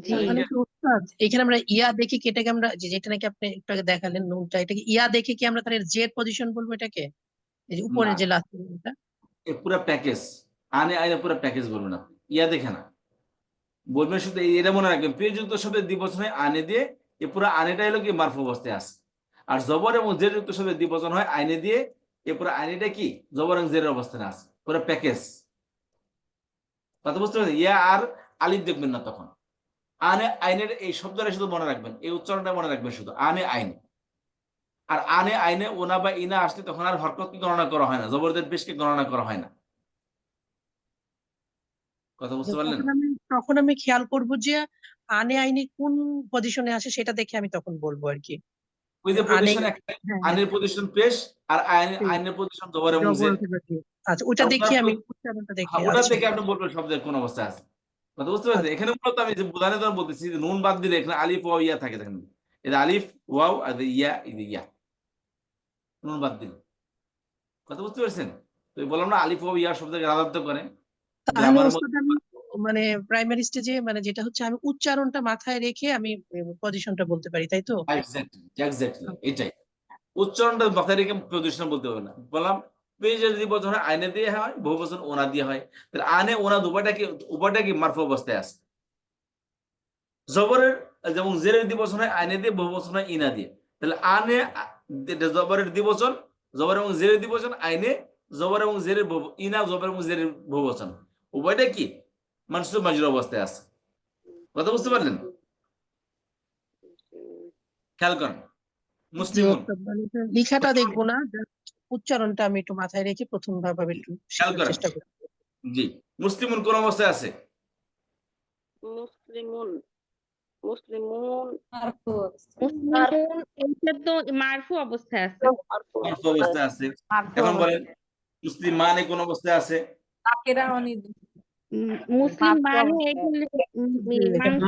জি মানে কি উস্তাদ, এখানে আমরা ইয়া দেখে কি এটাকে আমরা যেটা নাকি আপনি একটু আগে দেখালেন নুনটা, এটাকে ইয়া দেখে কি আমরা তার জেড পজিশন বলবো এটাকে? এই যে উপরে না, যে লাস্ট নুনটা, এই পুরো প্যাকেজ, আনে আইনে পুরো প্যাকেজ বলবেন আপনি, ইয়া দেখে না বলবেন শুধু এটা মনে রাখবেন, পেযুক্ত শব্দের দ্বিবচন হয় আনে দিয়ে, এ পুরো আনেটা হলো কি মারফু অবস্থায় আছে। আর জবর এবং জের যুক্ত শব্দের দ্বিবচন হয় আইনে দিয়ে, এ পুরো আইনেটা কি জবর এবং জেরের অবস্থানে আছে, পুরো প্যাকেজ। কথা বুঝতে পারছেন? ইয়া আর আলিফ দেখবেন না তখন। আনে আইনের এই শব্দটা শুধু মনে রাখবেন, এই উচ্চারণটা মনে রাখবেন শুধু, আনে আইনে। আর আনে আইনে ওনা বা ইনা আসলে তখন আর হরকতকে গণনা করা হয় না, জবরদের পেশকে গণনা করা হয় না। কথা বুঝতে পারলেন? তখন আমি খেয়াল করব যে আনে আইনে কোন পজিশনে আসে, সেটা দেখে আমি তখন বলবো আর কি। ওই যে আনে, পজিশন একটা, হ্যাঁ, আনের পজিশন পেশ আর আইনের পজিশন জবর এবং জবর জের। অথবা জের। আচ্ছা, ওটা দেখি আমি, উচ্চারণটা দেখে। ওটা আচ্ছা, থেকে আপনি বলবেন শব্দের কোন অবস্থায় আছে। কথা বুঝতে পারছেন? এখানে মূলত আমি যে বোঝানোর জন্য বলতেছি, যে নুন বাদ দিলে এখানে আলিফ ওয়াও ইয়া থাকে, দেখেন এটা আলিফ ওয়াও আর ইয়া, ইয়া নুন বাদ দিলে। কথা বুঝতে পারছেন? তো বললাম না আলিফ ওয়াও ইয়া শব্দকে রাদান্ত করে তাহলে গ্রামার ওস্তাদ আমি মানে প্রাইমারি স্টেজে মানে যেটা হচ্ছে আমি উচ্চারণটা মাথায় রেখে আমি পজিশনটা বলতে পারি, তাই তো? এক্স্যাক্টলি এটাই। উচ্চারণটা মাথায় রেখে পজিশন বলতে হবে না। বললাম পেজের দ্বিবচন হয় আইনে দিয়ে হয়, বহুবচন ওনা দিয়ে হয়। তাহলে আনে ওনা উভয়টা কি মারফু অবস্থায় আছে। জবরের যেমন জেরের দ্বিবচন হয় আইনে দিয়ে, বহুবচন হয় ইনা দিয়ে। তাহলে আনে এটা জবরের দ্বিবচন, জবর এবং জেরের দ্বিবচন আইনে, জবর এবং জেরের ইনা, জবর এবং জেরের বহুবচন, উভয়টা কি মানসুব মাজরুর অবস্থায় আছে। কথা বুঝতে পারলেন? খেয়াল করেন জি মুসলিমুন, ওস্তাদ, মানে এটা লেখাটা দেখবো না, just উচ্চারণটা আমি একটু মাথায় রেখে প্রথম ভাবে একটু খেয়াল শেখার করেন, চেষ্টা করি। জি মুসলিমুন কোন অবস্থায় আছে? মুসলিমুন, মুসলিমুন মুসলিমুন এটা তো মারফু অবস্থায় আছে। মারফু অবস্থায় আছে। এখন বলেন মুসলিমানে কোন অবস্থায় আছে? মুসলিম মানে এগুলি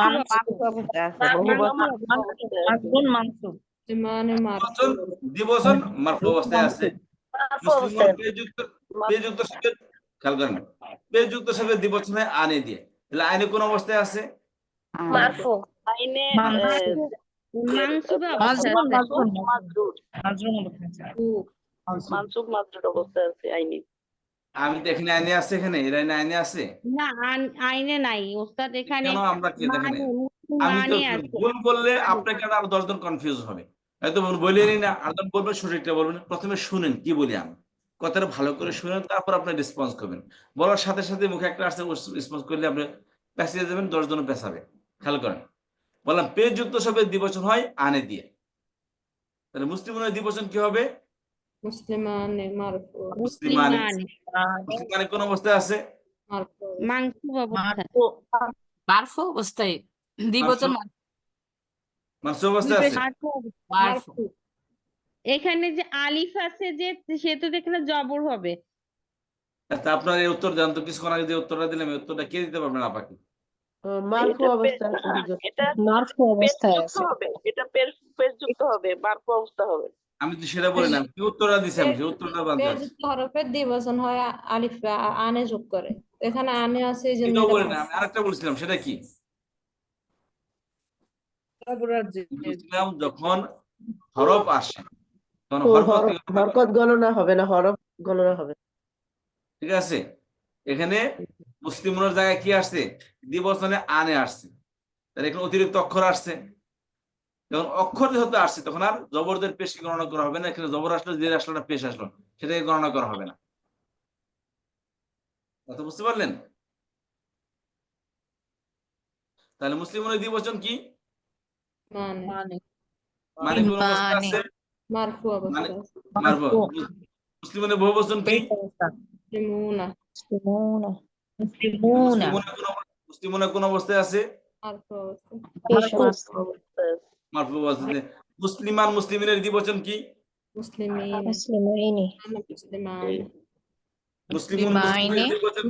মানসুব অবস্থায় আছে, দ্বিবচন দ্বিবচন মারফু অবস্থায় আছে। মুসলিমুন পেযুক্ত শব্দের, খেয়াল করেন পেযুক্ত শব্দের দ্বিবচন হয় আনে দিয়ে, তাহলে আইনে কোন অবস্থায় আছে? আইনে মানসুবে অবস্থায় আছে। মানসুব মাজরুর অবস্থায় আছে আইনে। আমি তো এখানে আইনে আছে, এখানে এর আইনে আছে না আইনে নাই ওস্তাদ, এখানে কেন? আমরা কি দেখেন, মানে আমি তো মুসলিমানে আছে। ভুল বললে আপনাকে আরো 10 জন কনফিউজ হবে, হয়তো বলেনি না, আর জন বলবেন সঠিকটা বলবেন। প্রথমে শুনেন কি বলি আমি, কথাটা ভালো করে শুনেন, তারপর আপনি রেসপন্স করবেন। বলার সাথে সাথে মুখে একটা আসছে, রেসপন্স করলে আপনি পেঁচিয়ে যাবেন, 10 জন পেঁচাবে। খেয়াল করেন, বললাম পেযুক্ত শব্দের দ্বিবচন হয় আনে দিয়ে, তাহলে মুসলিমের দ্বিবচন কি হবে? মুসলিমানে। মুসলিমানে কোন অবস্থায় আছে? মানসুব অবস্থায়। মারফু অবস্থায় দ্বিবচন মানসুব অবস্থায় আছে। মারফু। এখানে যে আলিফ আছে যে সে তো দেখলে জবর হবে। আচ্ছা, আপনার এই উত্তর দেন তো, কিছুক্ষণ আগে যে উত্তরটা দিলাম এই উত্তরটা কে দিতে পারবেন আপাকে? মারফু অবস্থায় আছে হুজুর। এটা মারফু অবস্থায় পেজযুক্ত আছে। হবে, এটা পেজযুক্ত হবে, মারফু অবস্থা হবে। আমি তো সেটা বলি না, কি উত্তরটা দিছি আমি, সেই উত্তরটা বানতে আছে। হরফের দ্বিবচন হয় আলিফ আনে যোগ করে, এখানে আনে আছে এই জন্য এটাও এটা বলি না, আমি আরেকটা বলছিলাম, সেটা কি বলছিলাম? যখন হরফ আসে তখন হরকত গণনা হবে না, হরফ গণনা হবে। ঠিক আছে, এখানে মুসলিমের জায়গায় কি আসছে? দ্বিবচনে আনে আসছে, তাহলে এখানে অতিরিক্ত অক্ষর আসছে। যখন অক্ষর যেহেতু আসছে তখন আর জবরদের পেশ গণনা করা হবে না। এখানে জবর আসলো, জের আসলো না, পেশ আসলো, সেটাকে গণনা করা হবে না। কথা বুঝতে পারলেন? তাহলে মুসলিমের দ্বিবচন কি? মানে কোন অবস্থায় আছে? মারফু অবস্থায় আছে। মারফু। মুসলিমের বহুবচন কি? মুসলিমুনা কোন অবস্থায় আছে? মারফু অবস্থায়। মারফু অবস্থায়। মুসলিমান মুসলিমিনের দ্বিবচন কি? মুসলিমিন মুসলিমাইনি আনা মুসলিমান মুসলিমুন মুসলিমাইনে মুসলিমের দ্বিবচন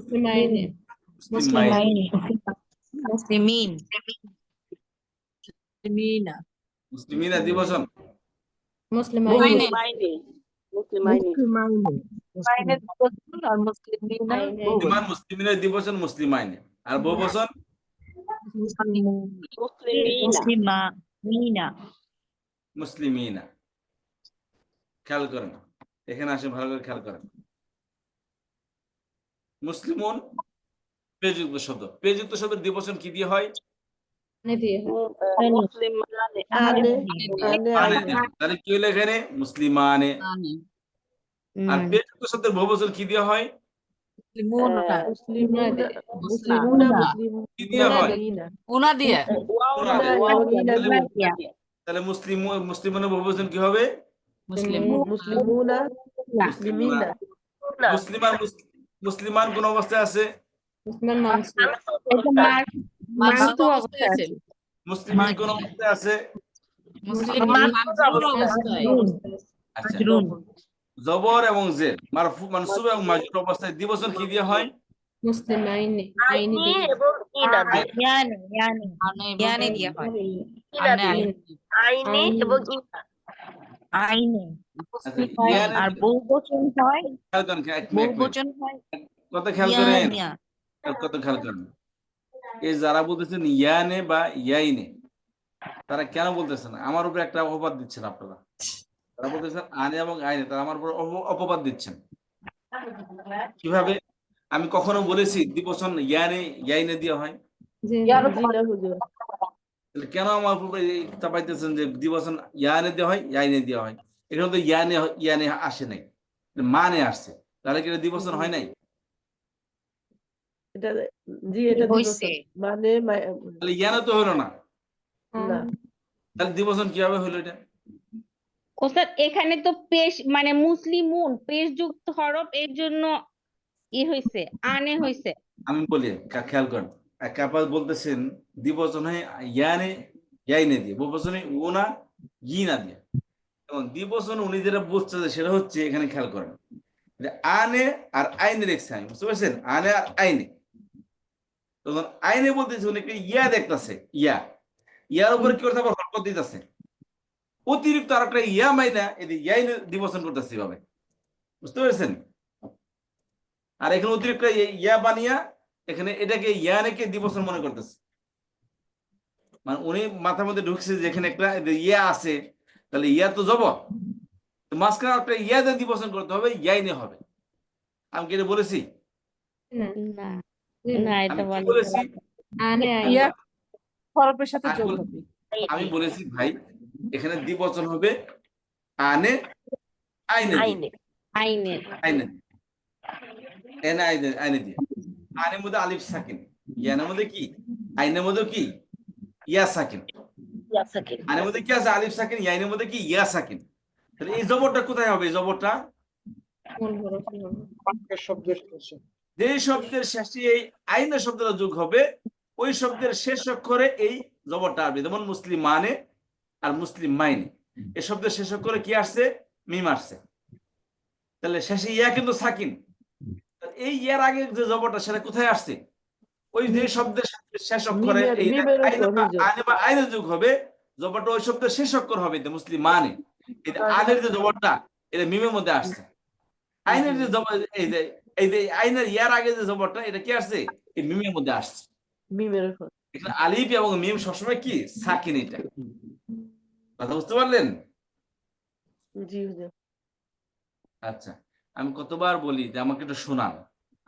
মুসলিমাইনে মুসলিমাইন, মুসলিমাইনি মুসলিমিনা মুসলিমিনা দ্বিবচন মুসলিমাইনে মুসলিমাইনি মুসলিমাইনি মুসলিমাইনি আইনের বহুবচন আর মুসলিমিনা আইনে মুসলিমান মুসলিমিনের দ্বিবচন মুসলিমাইনে, আর বহুবচন মুসলিমিনা মিনা মুসলিমিনা। খেয়াল করেন, এখানে আসে ভালো করে খেয়াল করেন। মুসলিমুন পেযুক্ত শব্দ, পেযুক্ত শব্দের দ্বিবচন কি দিয়ে হয়? আনে দিয়ে হয়। মুসলিমানে আনে আনে আনে দিয়ে। তাহলে কি হলো এখানে? মুসলিমানে। আনে আর পেযুক্ত শব্দের বহুবচন কি দিয়ে হয়? মুসলিমুনা মুসলিমুনা মুসলিমুনা কি দিয়ে হয়? উনা দিয়ে উনা দিয়ে। ওয়াও মিনা তাহলে মুসলিমুনের বহুবচন কি হবে? মুসলিম মুসলিমুনা মুসলিমিনা মুসলিমান মুসলিমান কোন অবস্থায় আছে? মুসলিমান মানসুর এটা মানসুব অবস্থায় আছে। মুসলিমিন কোন অবস্থায় আছে? মুসলিম মানসুর অবস্থায় আচ্ছা, জবর এবং জের মারফু মানসুব এবং মাজরুর অবস্থায় দ্বিবচন কি দিয়ে হয়? মুসলিমাইনে আইনি দিয়ে এবং ইনা দিয়ে আনে দিয়ে হয়। আনে আইনি এবং ইনা আইনে আচ্ছা, ইয়ানে আর বহুবচন হয় খেয়াল করেন, এক মিনিট, বহুবচন হয় কত খেয়াল করেন, কত খেয়াল করেন। এই যারা বলতেছেন ইয়ানে বা ইয়াইনে, তারা কেন বলতেছেন? আমার উপরে একটা অপবাদ দিচ্ছেন আপনারা। তারা বলতেছেন আনে এবং আইনে, তারা আমার উপর অপবাদ দিচ্ছেন। কিভাবে? আমি কখনো বলেছি দ্বিবচন ইয়ানে ইয়াইনে দেওয়া হয়? যে জি না হুজুর তাহলে কেন আমার উপরে চাপাইতেছেন যে দ্বিবচন ইয়ানে দেওয়া হয় ইয়াইনে দেওয়া হয়? এখানে তো ইয়ানে ইয়ানে আসে নাই, মানে আসছে। তাহলে কি এটা দ্বিবচন হয় নাই? এটা জি এটা হইছে। দিবসন মানে তাহলে ইয়ানে তো হলো না, না তাহলে দ্বিবচন কিভাবে হলো এটা? ওস্তাদ এখানে তো পেশ মানে মুসলিমুন পেশ যুক্ত হরফ, এর জন্য হইছে আনে হইছে। আমি বলি, খেয়াল করেন, কাপাল বলতেছেন দ্বিবচন হয় ইয়ানে ইয়াইনে দিয়ে, বহুবচনে ওনা ইনা দিয়ে। এবং দ্বিবচন উনি যেটা বলছে সেটা হচ্ছে, এখানে খেয়াল করেন, যে আনে আর আইনে দেখছে, আমি বুঝতে পারছেন? আনে আর আইনে, তখন আইনে বলতেছে উনি একটা ইয়া দেখতেছে, ইয়ার উপরে কি করতে আবার হরকত দিতেছে, অতিরিক্ত আর একটা ইয়া মাইনা এদিকে ইয়াইনে দ্বিবচন করতেছে এভাবে, বুঝতে পেরেছেন? আর এখানে অতিরিক্ত ইয়া বানিয়া এখানে এটাকে ইয়ানেকে দ্বিবচন মনে করতেছে। মানে উনি মাথার মধ্যে ঢুকছে যে এখানে একটা ইয়া আছে, তাহলে ইয়া তো জবর, মাঝখানে একটা ইয়া দিয়ে দ্বিবচন করতে হবে, ইয়াইনে হবে। আমি কি এটা বলেছি? না না জি না না এটা আমি কি বলে বলেছি? আনে আইনে ইয়া হরফের সাথে আমি যোগ বল- হবে আমি বলেছি ভাই, এখানে দ্বিবচন হবে আনে আইনে দিয়ে, আইনে আইনে আইনে এনে আইনে আইনে দিয়ে। আনের মধ্যে আলিফ সাকিন, ইয়ানের মধ্যে কি, আইনের মধ্যে কি ইয়া সাকিন। ইয়াসাকিন আনের মধ্যে কি আছে? আলিফ সাকিন। ইয়াইনের মধ্যে কি? ইয়া সাকিন। তাহলে এই জবরটা কোথায় হবে? এই জবরটা মূল হরফই হবে শব্দের শেষে যে শব্দের শেষে এই আইনের শব্দটা যোগ হবে, ওই শব্দের শেষ অক্ষরে এই জবরটা আসবে। যেমন মুসলিম মানে আর মুসলিম মাইনে, এই শব্দের শেষ অক্ষরে কি আসছে? মিম আসছে। তাহলে শেষে ইয়া কিন্তু সাকিন। এই ইয়ার আগে যে জবরটা সেটা কোথায় আসছে? ওই যে শব্দের শেষ অক্ষরে এই আইনে বা আইনে যোগ হবে, জবরটা ওই শব্দের শেষ অক্ষর হবে মুসলিম মানে। আইনের যে জবরটা এটা মিমের মধ্যে আসছে। আইনের যে জবর এই যে আইনের ইয়ার আগে যে জবরটা এটা কি আসছে? এই মিমের মধ্যে আসছে। মিমের উপর এখানে আলিফ এবং মিম সবসময় কি সাকিন। এটা কথা বুঝতে পারলেন? জি হুজুর আচ্ছা, আমি কতবার বলি যে আমাকে একটু শোনান,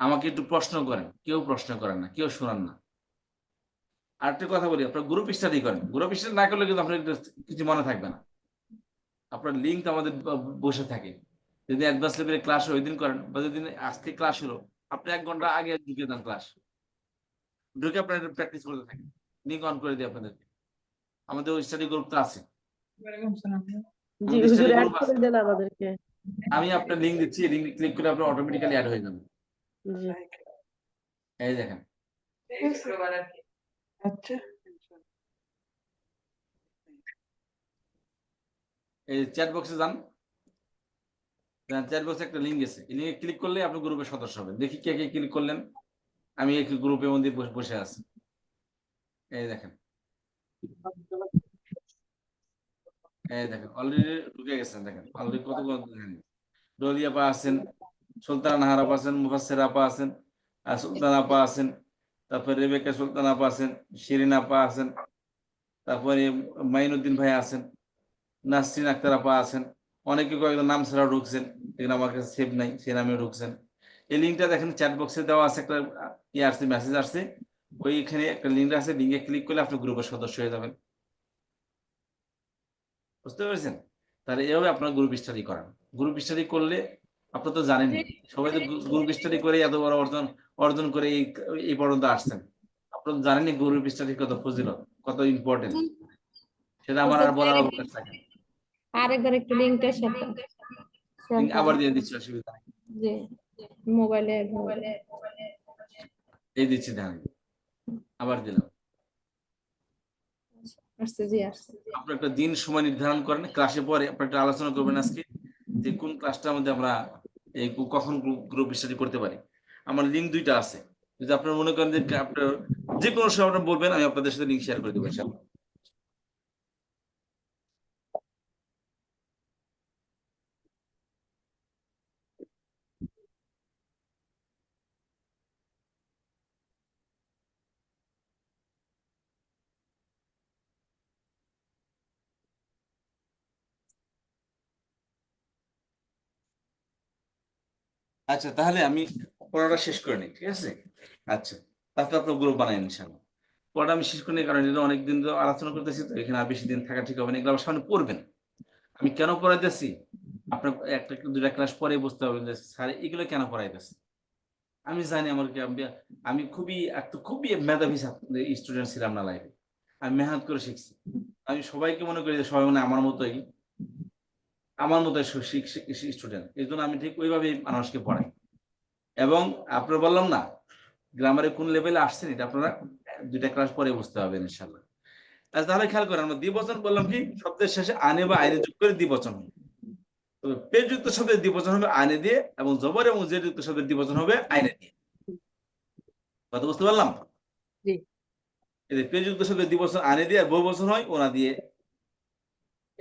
আমাকে একটু প্রশ্ন করেন, কেউ প্রশ্ন করেন না, কেউ শোনান না। আর একটা কথা বলি, আপনার গ্রুপ স্টাডি করেন, গ্রুপ স্টাডি না করলে কিন্তু আপনার কিছু মনে থাকবে না। আপনার লিঙ্ক আমাদের বসে থাকে। যদি অ্যাডভান্স লেভেলের ক্লাস ওই দিন করেন, বা যদি আজকে ক্লাস হলো, আপনি 1 ঘন্টা আগে ঢুকে দেন ক্লাস, ঢুকে আপনার প্র্যাকটিস করতে থাকেন। লিঙ্ক অন করে দিই আপনাদেরকে। আমাদের ওই স্টাডি গ্রুপ তো আছে, জি আমাদের হুজুর study অ্যাড group করে আছে। দেন আমাদেরকে আমি আপনার লিঙ্ক দিচ্ছি, লিঙ্ক ক্লিক করে আপনার অটোমেটিক্যালি অ্যাড হয়ে যাবে। জি এই দেখেন, আচ্ছা এই চ্যাট বক্সে যান, চ্যাট বক্সে একটা লিঙ্ক আছে, এই লিঙ্কে ক্লিক করলে আপনি গ্রুপের সদস্য হবেন। দেখি কে কে ক্লিক করলেন। আমি একটু গ্রুপের মধ্যে বসে আছি, এই দেখেন, এই দেখেন অলরেডি ঢুকে গেছেন। দেখেন অলরেডি কত কত দেখেন, ডলি আপা আছেন, সুলতানা নাহার আপা আছেন, মুফাসসির আপা আছেন, আর সুলতান আপা আছেন, তারপরে রেবেকা সুলতান আপা আছেন, শিরিন আপা আছেন, তারপরে মাইনুদ্দিন ভাই আছেন, নাসরিন আক্তার আপা আছেন, অনেকে কয়েকজন নাম ছাড়া ঢুকছেন, এখানে আমার কাছে সেভ নাই, সে নামে ঢুকছেন। এই লিঙ্কটা দেখেন চ্যাট বক্সে দেওয়া আছে, একটা ইয়ে আসছে, মেসেজ আসছে, ওইখানে একটা লিঙ্ক আছে, লিঙ্কে ক্লিক করলে আপনি গ্রুপের সদস্য হয়ে যাবেন। বুঝতে পেরেছেন? তাহলে এভাবে আপনার গ্রুপ স্টাডি করান। গ্রুপ স্টাডি করলে আপনারা তো জানেন, সবাই তো গ্রুপ স্টাডি করে এত বড় অর্জন করে এই পর্যন্ত আসছেন। আপনারা জানেন গ্রুপ স্টাডি কত ফজিলত, কত ইম্পর্টেন্ট, সেটা আমার আর বলার অবকাশ থাকে না। আরেকবার একটু লিঙ্কটা লিঙ্ক আবার দিয়ে দিচ্ছি, অসুবিধা নেই, জি মোবাইলে এই দিচ্ছি, ধ্যান আবার দিলাম। আসছে, জি আসছে। আপনি একটা দিন সময় নির্ধারণ করেন, ক্লাসে পরে আপনি একটা আলোচনা করবেন আজকে যে কোন ক্লাসটার মধ্যে আমরা এই কখন গ্রুপ স্টাডি করতে পারি। আমার লিঙ্ক দুইটা আছে, যদি আপনারা মনে করেন যে আপনার যে কোনো সময় আপনারা বলবেন, আমি আপনাদের সাথে লিঙ্ক শেয়ার করে দেবো ইনশাআল্লাহ। আচ্ছা, তাহলে আমি পড়াটা শেষ করে নিই, ঠিক আছে? আচ্ছা, তারপর আপনার গ্রুপ বানাই ইনশাআল্লাহ। পড়াটা আমি শেষ করে নিই, কারণ এটা অনেকদিন তো আলোচনা করতেছি, তো এখানে আর বেশি দিন থাকা ঠিক হবে না, এগুলো আবার সামনে পড়বেন। আমি কেন পড়াইতেছি আপনার একটা দুটা ক্লাস পরে বুঝতে হবে যে স্যার এগুলো কেন পড়াইতেছে। আমি জানি আমি খুবই মেধাবী স্টুডেন্ট ছিলাম না লাইফে, আমি মেহনত করে শিখছি। আমি সবাইকে মনে করি যে সবাই মানে আমার মতোই স্টুডেন্ট, এই জন্য আমি ঠিক ওইভাবেই মানুষকে পড়াই। এবং আপনারা বললাম না গ্রামারে কোন লেভেলে আসছেন, এটা আপনারা দুইটা ক্লাস পরে বুঝতে পারবেন ইনশাআল্লাহ। তাহলে খেয়াল করেন, আমরা দ্বিবচন বললাম কি, শব্দের শেষে আনে বা আইনে যোগ করে দ্বিবচন হবে। তবে পেযুক্ত শব্দের দ্বিবচন হবে আনে দিয়ে, এবং জবর এবং জের যুক্ত শব্দের দ্বিবচন হবে আইনে দিয়ে। কথা বুঝতে পারলাম? পেযুক্ত শব্দের দ্বিবচন আনে দিয়ে, আর বহুবচন হয় ওনা দিয়ে।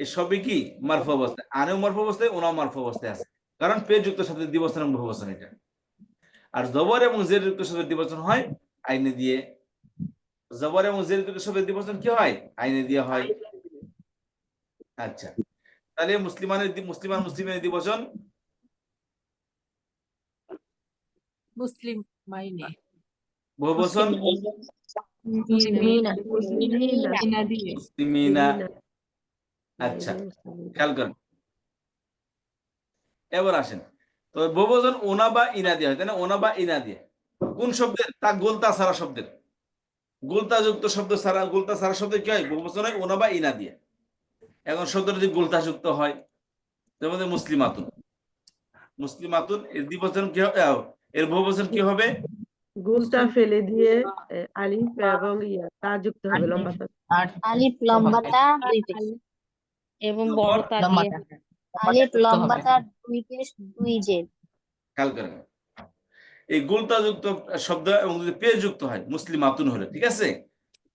এই সবই কি মারফু অবস্থায়, আনেও মারফু অবস্থায়, ওনাও মারফু অবস্থায় আছে, কারণ পেযুক্ত শব্দের দ্বিবচন এবং বহুবচন এটা। আর জবর এবং জের যুক্ত শব্দের দ্বিবচন হয় আইনে দিয়ে। জবর এবং জের যুক্ত শব্দের দ্বিবচন কি হয়? আইনে দিয়ে হয়। আচ্ছা, তাহলে মুসলিমের দ্বিবচন মুসলিম মাইনে বহুবচন মুসলিমিনা। আচ্ছা, খেয়াল করেন, এবার আসেন। তো বহুবচন ওনা বা ইনা দিয়ে হয়, তাই না? ওনা বা ইনা দিয়ে কোন শব্দের? তা গোলতা ছাড়া শব্দের, গোলতা যুক্ত শব্দ ছাড়া, গোলতা ছাড়া শব্দের কি হয়? বহুবচন হয় ওনা বা ইনা দিয়ে। এখন শব্দটা যদি গোলতা যুক্ত হয়, যেমন মুসলিমাতুন এর দ্বিবচন কি হবে? এর বহুবচন কি হবে? গুলটা ফেলে দিয়ে আলিফ এবং তা যুক্ত হবে, লম্বা তা। আলিফ লম্বাটা এবং বড় তা দিয়ে, আলিফ লম্বাটা দুই পেশ দুই জের। খেয়াল করেন, এই গোলতা যুক্ত শব্দ এবং যদি পেশ যুক্ত হয় মুসলিমাতুন হলে, ঠিক আছে,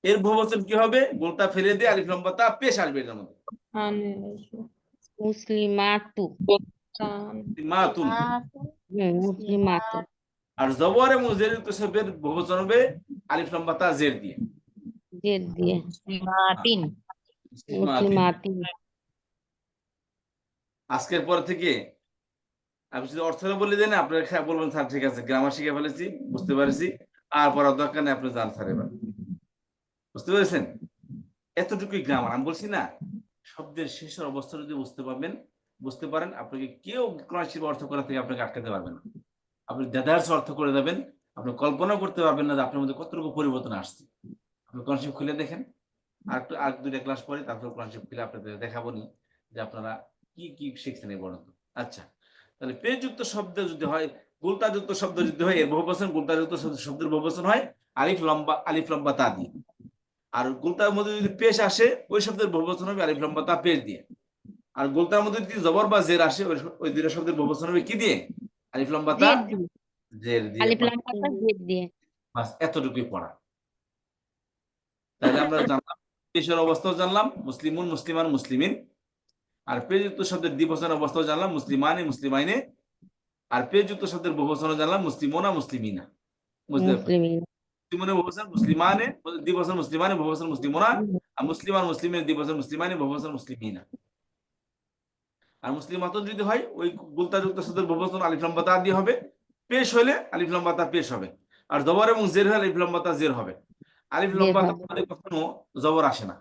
এর বহুবচন কি হবে? গোলতা ফেলে দিয়ে আলিফ লম্বা তা পেশ আসবে এর মধ্যে, মুসলিমাতু, মাতুন। মুসলিমাতু। আর জবর এবং জের যুক্ত শব্দের বহুবচন হবে আলিফ লম্বা তা জের দিয়ে, জের দিয়ে, মুসলিমাতিন। আজকের পর থেকে আমি যদি অর্থটা বলে দেন, আপনারা বলবেন স্যার ঠিক আছে, গ্রামার শিখে ফেলেছি, বুঝতে পারছি, আর পড়ার দরকার নেই, আপনি জান স্যার। এবার বুঝতে পেরেছেন? এতটুকুই গ্রামার। আমি বলছি না, শব্দের শেষের অবস্থা যদি বুঝতে পারেন, আপনাকে কেউ কোরআন শরীফ অর্থ করা থেকে আপনাকে আটকাতে পারবে না। আপনি দেদার্স অর্থ করে দেবেন, আপনি কল্পনা করতে পারবেন না যে আপনার মধ্যে কতটুকু পরিবর্তন আসছে। আপনি কোরআন শরীফ খুলে দেখেন, আর দুইটা ক্লাস পরে তারপর কোরআন শরীফ খুলে আপনাদের দেখাবো নি যে আপনারা কি কি শিখছেন এই পর্যন্ত। আচ্ছা, তাহলে পেযুক্ত শব্দ যদি হয়, গোলতাযুক্ত শব্দ যদি হয়, এর বহুবচন, গোলতাযুক্ত শব্দের বহুবচন হয় আলিফ লম্বা তা দিয়ে। আর গোলতার মধ্যে যদি পেশ আসে, ওই শব্দের বহুবচন হবে আলিফ লম্বা তা পেশ দিয়ে। আর গোলতার মধ্যে যদি জবর বা জের আসে ওই দুইটা শব্দের বহুবচন হবে কি দিয়ে? আলিফ লাম বা তা জেদ দিয়ে, জের দিয়ে। আলিফ লাম পাতা জেদ দিয়ে। বাস এতটুকুই পড়া। তাহলে আমরা জানলাম পেশের অবস্থাও জানলাম মুসলিমুন মুসলিমান মুসলিমিন, আর পেযুক্ত শব্দের দ্বিবচন অবস্থাও জানলাম মুসলিমানে মুসলিমাইনে, আর পেযুক্ত শব্দের বহুবচনও জানলাম মুসলিমুনা মুসলিমিনা। বুঝতে পারছেন? মুসলিমিন। মুসলিমুনে বহুবচন মুসলিমানে, দ্বিবচন মুসলিমানে, বহুবচন মুসলিমুনা, আর মুসলিমান মুসলিমের দ্বিবচন মুসলিমানে, বহুবচন মুসলিমিনা। আর মুসলিমাতুন যদি হয় ওই গুলতাযুক্ত শব্দের বহুবচন আলিফ লাম বা তা দিয়ে হবে, পেশ হলে আলিফ লাম বা তা পেশ হবে, আর জবর এবং জের হলে আলিফ লাম বা তা জের হবে। আলিফ লাম জের বা হবে। তার মধ্যে কখনো জবর আসে না।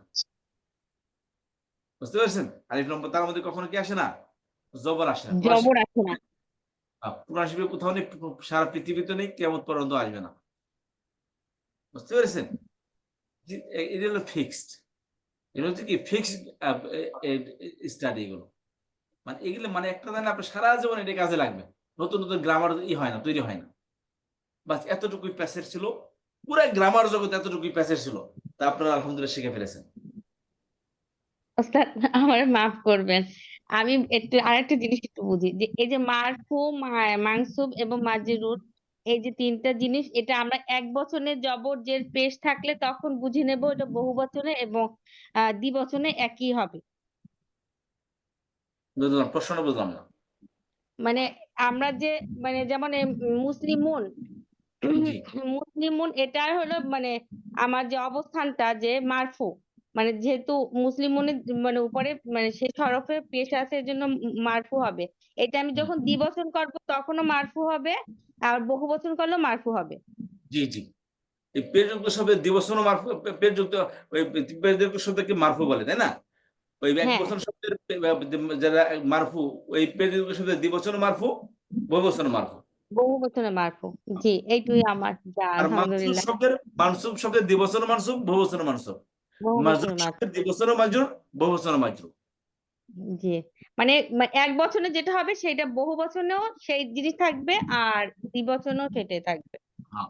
বুঝতে পারছেন? আলিফ লাম বা তার মধ্যে কখনো কি আসে না? জবর আসে না। জবর আছে না। কোরআন শরীফে কোথাও নেই, সারা পৃথিবীতে নেই, কিয়ামত পর্যন্ত আসবে না। বুঝতে পেরেছেন? এটা হলো ফিক্সড। এটা হচ্ছে কি ফিক্সড স্টাডি এগুলো। মানে এগুলো মানে একটা জানেন আপনার সারা জীবন এটা কাজে লাগবে। নতুন নতুন গ্রামার হয় না, তৈরি হয় না। বাস এতটুকুই প্যাসেজ ছিল, পুরো গ্রামার জগতে এতটুকুই প্যাসেজ ছিল, তা আপনারা আলহামদুলিল্লাহ শিখে ফেলেছেন। ওস্তাদ আমার মাফ করবেন, আমি একটু আরেকটা জিনিস একটু বুঝি, যে এই যে মারফু, মানসুব এবং মাজরুর, এই যে তিনটা জিনিস, এটা আমরা এক বচনে জবর জের পেশ থাকলে তখন বুঝে নেব এটা বহু বচনে এবং দ্বিবচনে একই হবে। বুঝলাম, প্রশ্নটা বুঝলাম না। মানে আমরা যে মানে যেমন মুসলিমুন, জি মুসলিমুন এটা হলো মানে আমার যে অবস্থানটা যে মারফু, মানে যেহেতু মুসলিমুনের মানে উপরে মানে শেষ হরফে পেশ আছে এর জন্য মারফু হবে। এটা আমি যখন দ্বিবচন করব তখনও মারফু হবে, আর বহুবচন করলেও মারফু হবে। জি জি, এই পেযুক্ত শব্দের দ্বিবচন মারফু, পেযুক্ত ওই পেযুক্ত শব্দকে মারফু বলে, তাই না? ওই এক হ্যাঁ, বচন শব্দের যারা মারফু, ওই পেযুক্ত শব্দের দ্বিবচন মারফু, বহুবচন মারফু। বহুবচনে মারফু। জি, এইটুই আমার যা, আর মানসুব আলহামদুলিল্লাহ। শব্দের দ্বিবচন মানসুব, বহুবচন মানসুব। মাজরুর বহুবচনে মারফু। শব্দের দ্বিবচন মাজরুর, বহুবচন মাজরুর। জি, মানে এক বচনে যেটা হবে সেটা বহু বচনেও সেই জিনিস থাকবে, আর দ্বিবচনেও সেটাই থাকবে। হ্যাঁ,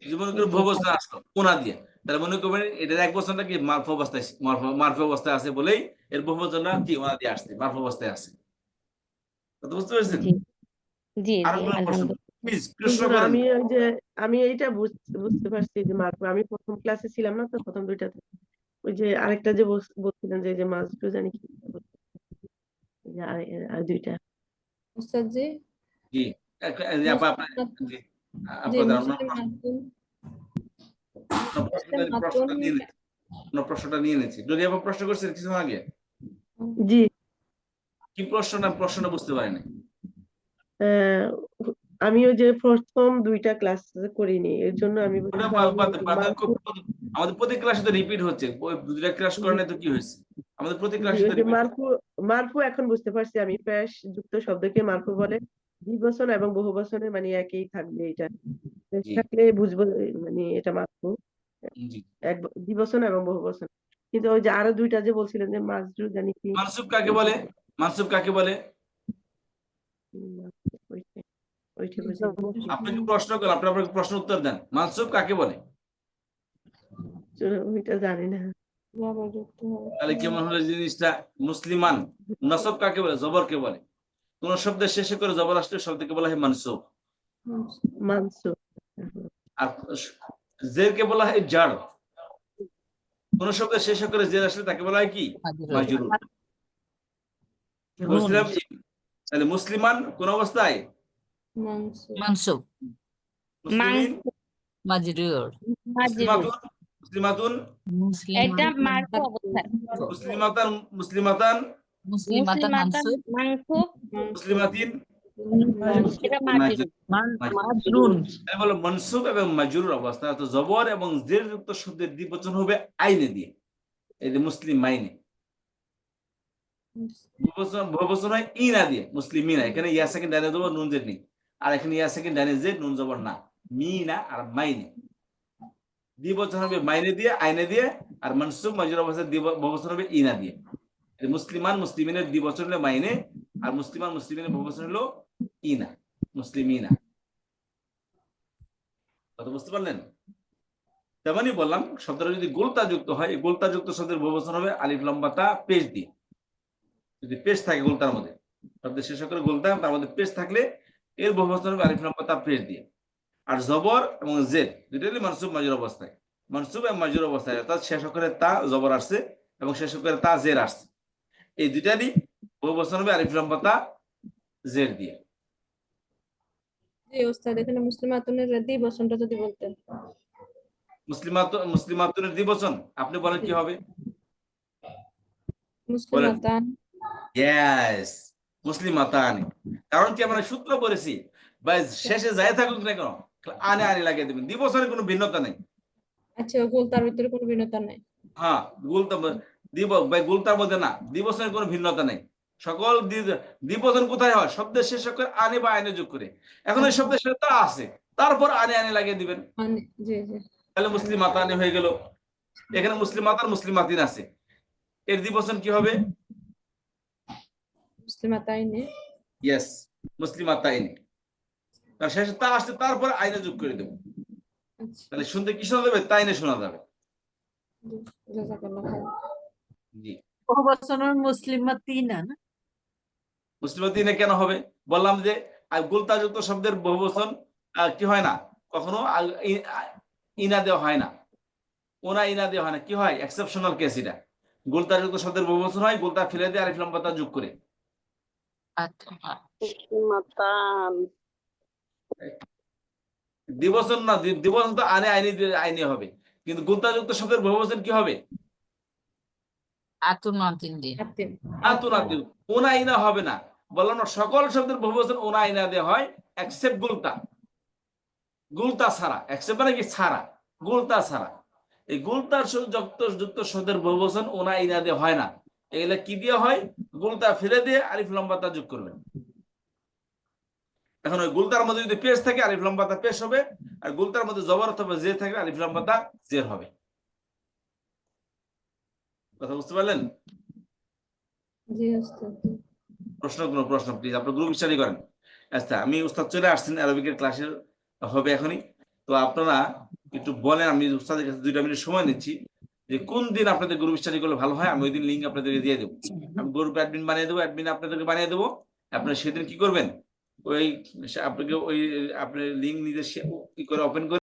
যদি মনে করেন জি, বহুবচন আসলো কোনা দিয়ে, তাহলে মনে করবেন এটার এক বচনটা কি মারফু অবস্থায়, মারফু অবস্থায় আছে বলেই এর বহুবচনটা কি ওনা দিয়ে আসছে, মারফু অবস্থায় আছে। কথা বুঝতে পেরেছেন? জি, জি, আর জি, কোনো প্রশ্ন? আলহামদুলিল্লাহ। প্লিজ প্রশ্ন হুজুর, করেন। আমি ওই যে আমি এইটা বুঝতে পারছি যে মারফু, আমি প্রথম ক্লাসে ছিলাম না তো, প্রথম দুইটাতে ওই যে আরেকটা যে বলছিলেন যে মাজরু জানি কি ওই যে আর দুইটা উস্তাদ জি, জি, জি, জি আপনাদের মুসলিম মাতুন, প্রশ্নটা নিয়ে নিচ্ছি। যদি আবার প্রশ্ন করছেন কিছু আগে, জি। কি প্রশ্নটা বুঝতে পারিনি। আহ, আমি ওই যে প্রথম দুইটা ক্লাস করিনি, এর জন্য আমি বলছি আমাদের প্রতি ক্লাসে তো রিপিট হচ্ছে, ওই দুটা ক্লাস করেন তো কি হয়েছে, আমাদের প্রতি জি, ক্লাসে ওই তো যে রিপিট। মারফু এখন বুঝতে পারছি আমি, পেশ যুক্ত শব্দকে মারফু বলে। দ্বিবচন এবং বহুবচনে মানে একই থাকবে, এটা পেশ জি থাকলে বুঝবো মানে এটা মারফু, জি। দ্বিবচন এবং বহুবচন। কিন্তু ওই যে আরো দুইটা যে বলছিলেন যে মাজরু জানি কি, মানসুব কাকে বলে? মানসুব কাকে বলে? ওইটা ওইটা বুঝিনি। আপনাকে প্রশ্ন করেন, আপনি আপনাকে প্রশ্ন উত্তর দেন। মানসুব কাকে বলে? ওইটা জানি না। জবর যুক্ত হবে। তাহলে কেমন হলো জিনিসটা? মুসলিমান। নসব কাকে বলে? জবরকে বলে। কোন শব্দের শেষে করে জবর আসলে শব্দকে বলা হয় মানসুব। মানসু আর জেরকে বলা হয় জার। কোন শব্দের শেষে করে জের আসলে তাকে বলা হয় কি? মাজরুর। বলছিলাম তাহলে মুসলিমান কোন অবস্থায়? মানসুব। মানসুব, মুসলিমিন, মাজরুর, মাজরুর, মুসলিমাতুন, এটা মুসলিমান, মারফু অবস্থায়। মুসলিমাতান, মুসলিমাতান, মুসলিমাতান মুসলিমাতান মানসুব, মানসুব, মুসলিমাতিন, এটা মাজরুর। মাজরুন, বলো মনসুব এবং মাজরুর অবস্থা, তো জবর এবং জের যুক্ত শব্দের দ্বিবচন হবে আইনে দিয়ে, এই যে মুসলিম মাইনে। বহুবচন হয় ইনা দিয়ে, মুসলিমিনা। এখানে ইয়া সেকেন্ড ডাইনে দেবো, নুন জের নেই। আর এখানে ইয়া সেকেন্ড ডাইনে জের, নুন জবর না, মিনা আর মাইনে। দ্বিবচন হবে মাইনে দিয়ে, আইনে দিয়ে। আর মনসুব মাজরুর অবস্থায় বহুবচন হবে ইনা দিয়ে। মুসলিমান মুসলিমিনের দ্বিবচন হলো মাইনে, আর মুসলিমান মুসলিমিনের বহুবচন হলো ইনা, মুসলিমিনা। কথা বুঝতে পারলেন? তেমনই বললাম, শব্দটা যদি গোলতা যুক্ত হয়, গোলতা যুক্ত শব্দের বহুবচন হবে আলিফ লাম বা তা পেশ দিয়ে। যদি পেশ থাকে গোলতার মধ্যে, শব্দের শেষ অক্ষরে গোলতা তার মধ্যে পেশ থাকলে এর বহুবচন হবে আলিফ লাম তা পেশ দিয়ে। আর জবর এবং জের দুটোই মানসুব মাজরুর অবস্থায়, মানসুব এবং মাজরুর অবস্থায়, অর্থাৎ শেষ অক্ষরে তা জবর আসছে এবং শেষ অক্ষরে তা জের আসছে, এই দুটারই বহুবচন হবে আলিফ লাম তা জের দিয়ে। জি ওস্তাদ, এখানে মুসলিমাতুনের দ্বিবচনটা যদি বলতেন। মুসলিমাতুনের দ্বিবচন আপনি বলেন কি হবে? মুসলিমাতান। ইয়েস, মুসলিমাতানি। কারণ কি আমরা সূত্র বলেছি বা শেষে যাই থাকুক না কেন আনে আনে লাগিয়ে দেবেন, দ্বিবচনের কোনো ভিন্নতা নেই। আচ্ছা, গোলতার ভিতরে কোনো ভিন্নতা নাই। হ্যাঁ, গুলতার মধ্যে না, দ্বিবচনের কোনো ভিন্নতা নেই। সকল দ্বিবচন কোথায় হয়? শব্দের শেষ অক্ষরে আনে বা আইনে যোগ করে। এখন এই শব্দের শেষে তা আছে, তারপর আনে আনে লাগিয়ে দিবেন, জি জি। তাহলে মুসলিমাতানি হয়ে গেল। এখানে মুসলিমাতান মুসলিমাতিন আছে, এর দ্বিবচন কি হবে? মুসলিমাতাইনে। ইয়েস, মুসলিমাতাইনি। তার শেষে তা আসছে, তারপর আইনে যোগ করে দেবো, আচ্ছা, তাহলে শুনতে কি শোনা যাবে? তাইনে শোনা যাবে। জি, জাযাকাল্লাহ খাইর। জি, বহুবচনের মুসলিমাতিনা না? মুসলিমাতিনে কেন হবে? বললাম যে গুলতাযুক্ত শব্দের বহুবচন কি হয় না, কখনো ইনা দেওয়া হয় না, ওনা ইনা দেওয়া হয় না। কি হয়? এক্সেপশনাল কেস এটা। গুলতাযুক্ত শব্দের বহুবচন হয় গুলতা ফেলে দিয়ে আলিফ লাম তা যোগ করে। আচ্ছা, মুসলিমাতান। দ্বিবচন না, দ্বিবচন তো আনে আইনি আইনি হবে, কিন্তু গুলতাযুক্ত শব্দের বহুবচন কি হবে? আতুনাতিন দিয়ে। আতুনাতিন। ওনা ইনা হবে না। বললাম না, সকল শব্দের বহুবচন ওনা ইনা দেওয়া হয় এক্সেপ্ট গুলতা। গুলতা ছাড়া, এক্সেপ্ট মানে কি ছাড়া, গুলতা ছাড়া। এই গুলতার যুক্ত শব্দের বহুবচন ওনা ইনা দিয়ে হয় না। এগুলা কি দিয়ে হয়? গুলতা ফেলে দিয়ে আলিফ লাম তা যোগ করবেন। এখন ওই গুলতার মধ্যে যদি পেশ থাকে আলিফ লাম তা পেশ হবে, আর গুলতার মধ্যে জবর অথবা জের থাকবে আলিফ লাম তা জের হবে। কথা বুঝতে পারলেন? জি ওস্তাদ। কোনো প্রশ্ন প্লিজ, আপনার গ্রুপ স্টাডি করেন। আচ্ছা, আমি উস্তাদ চলে আসছেন, আরবিকের ক্লাসে হবে এখনই। তো আপনারা একটু বলেন, আমি উস্তাদের কাছে 2 মিনিট সময় নিচ্ছি, যে কোন দিন আপনাদের গ্রুপ স্টাডি করলে ভালো হয়। আমি ওই দিন লিঙ্ক আপনাদেরকে দিয়ে দেবো। আমি গ্রুপ অ্যাডমিন বানিয়ে দেবো, অ্যাডমিন আপনাদেরকে বানিয়ে দেবো। আপনারা সেদিন কি করবেন, ওই আপনাকে ওই আপনি লিঙ্ক নিজে কি করে ওপেন করে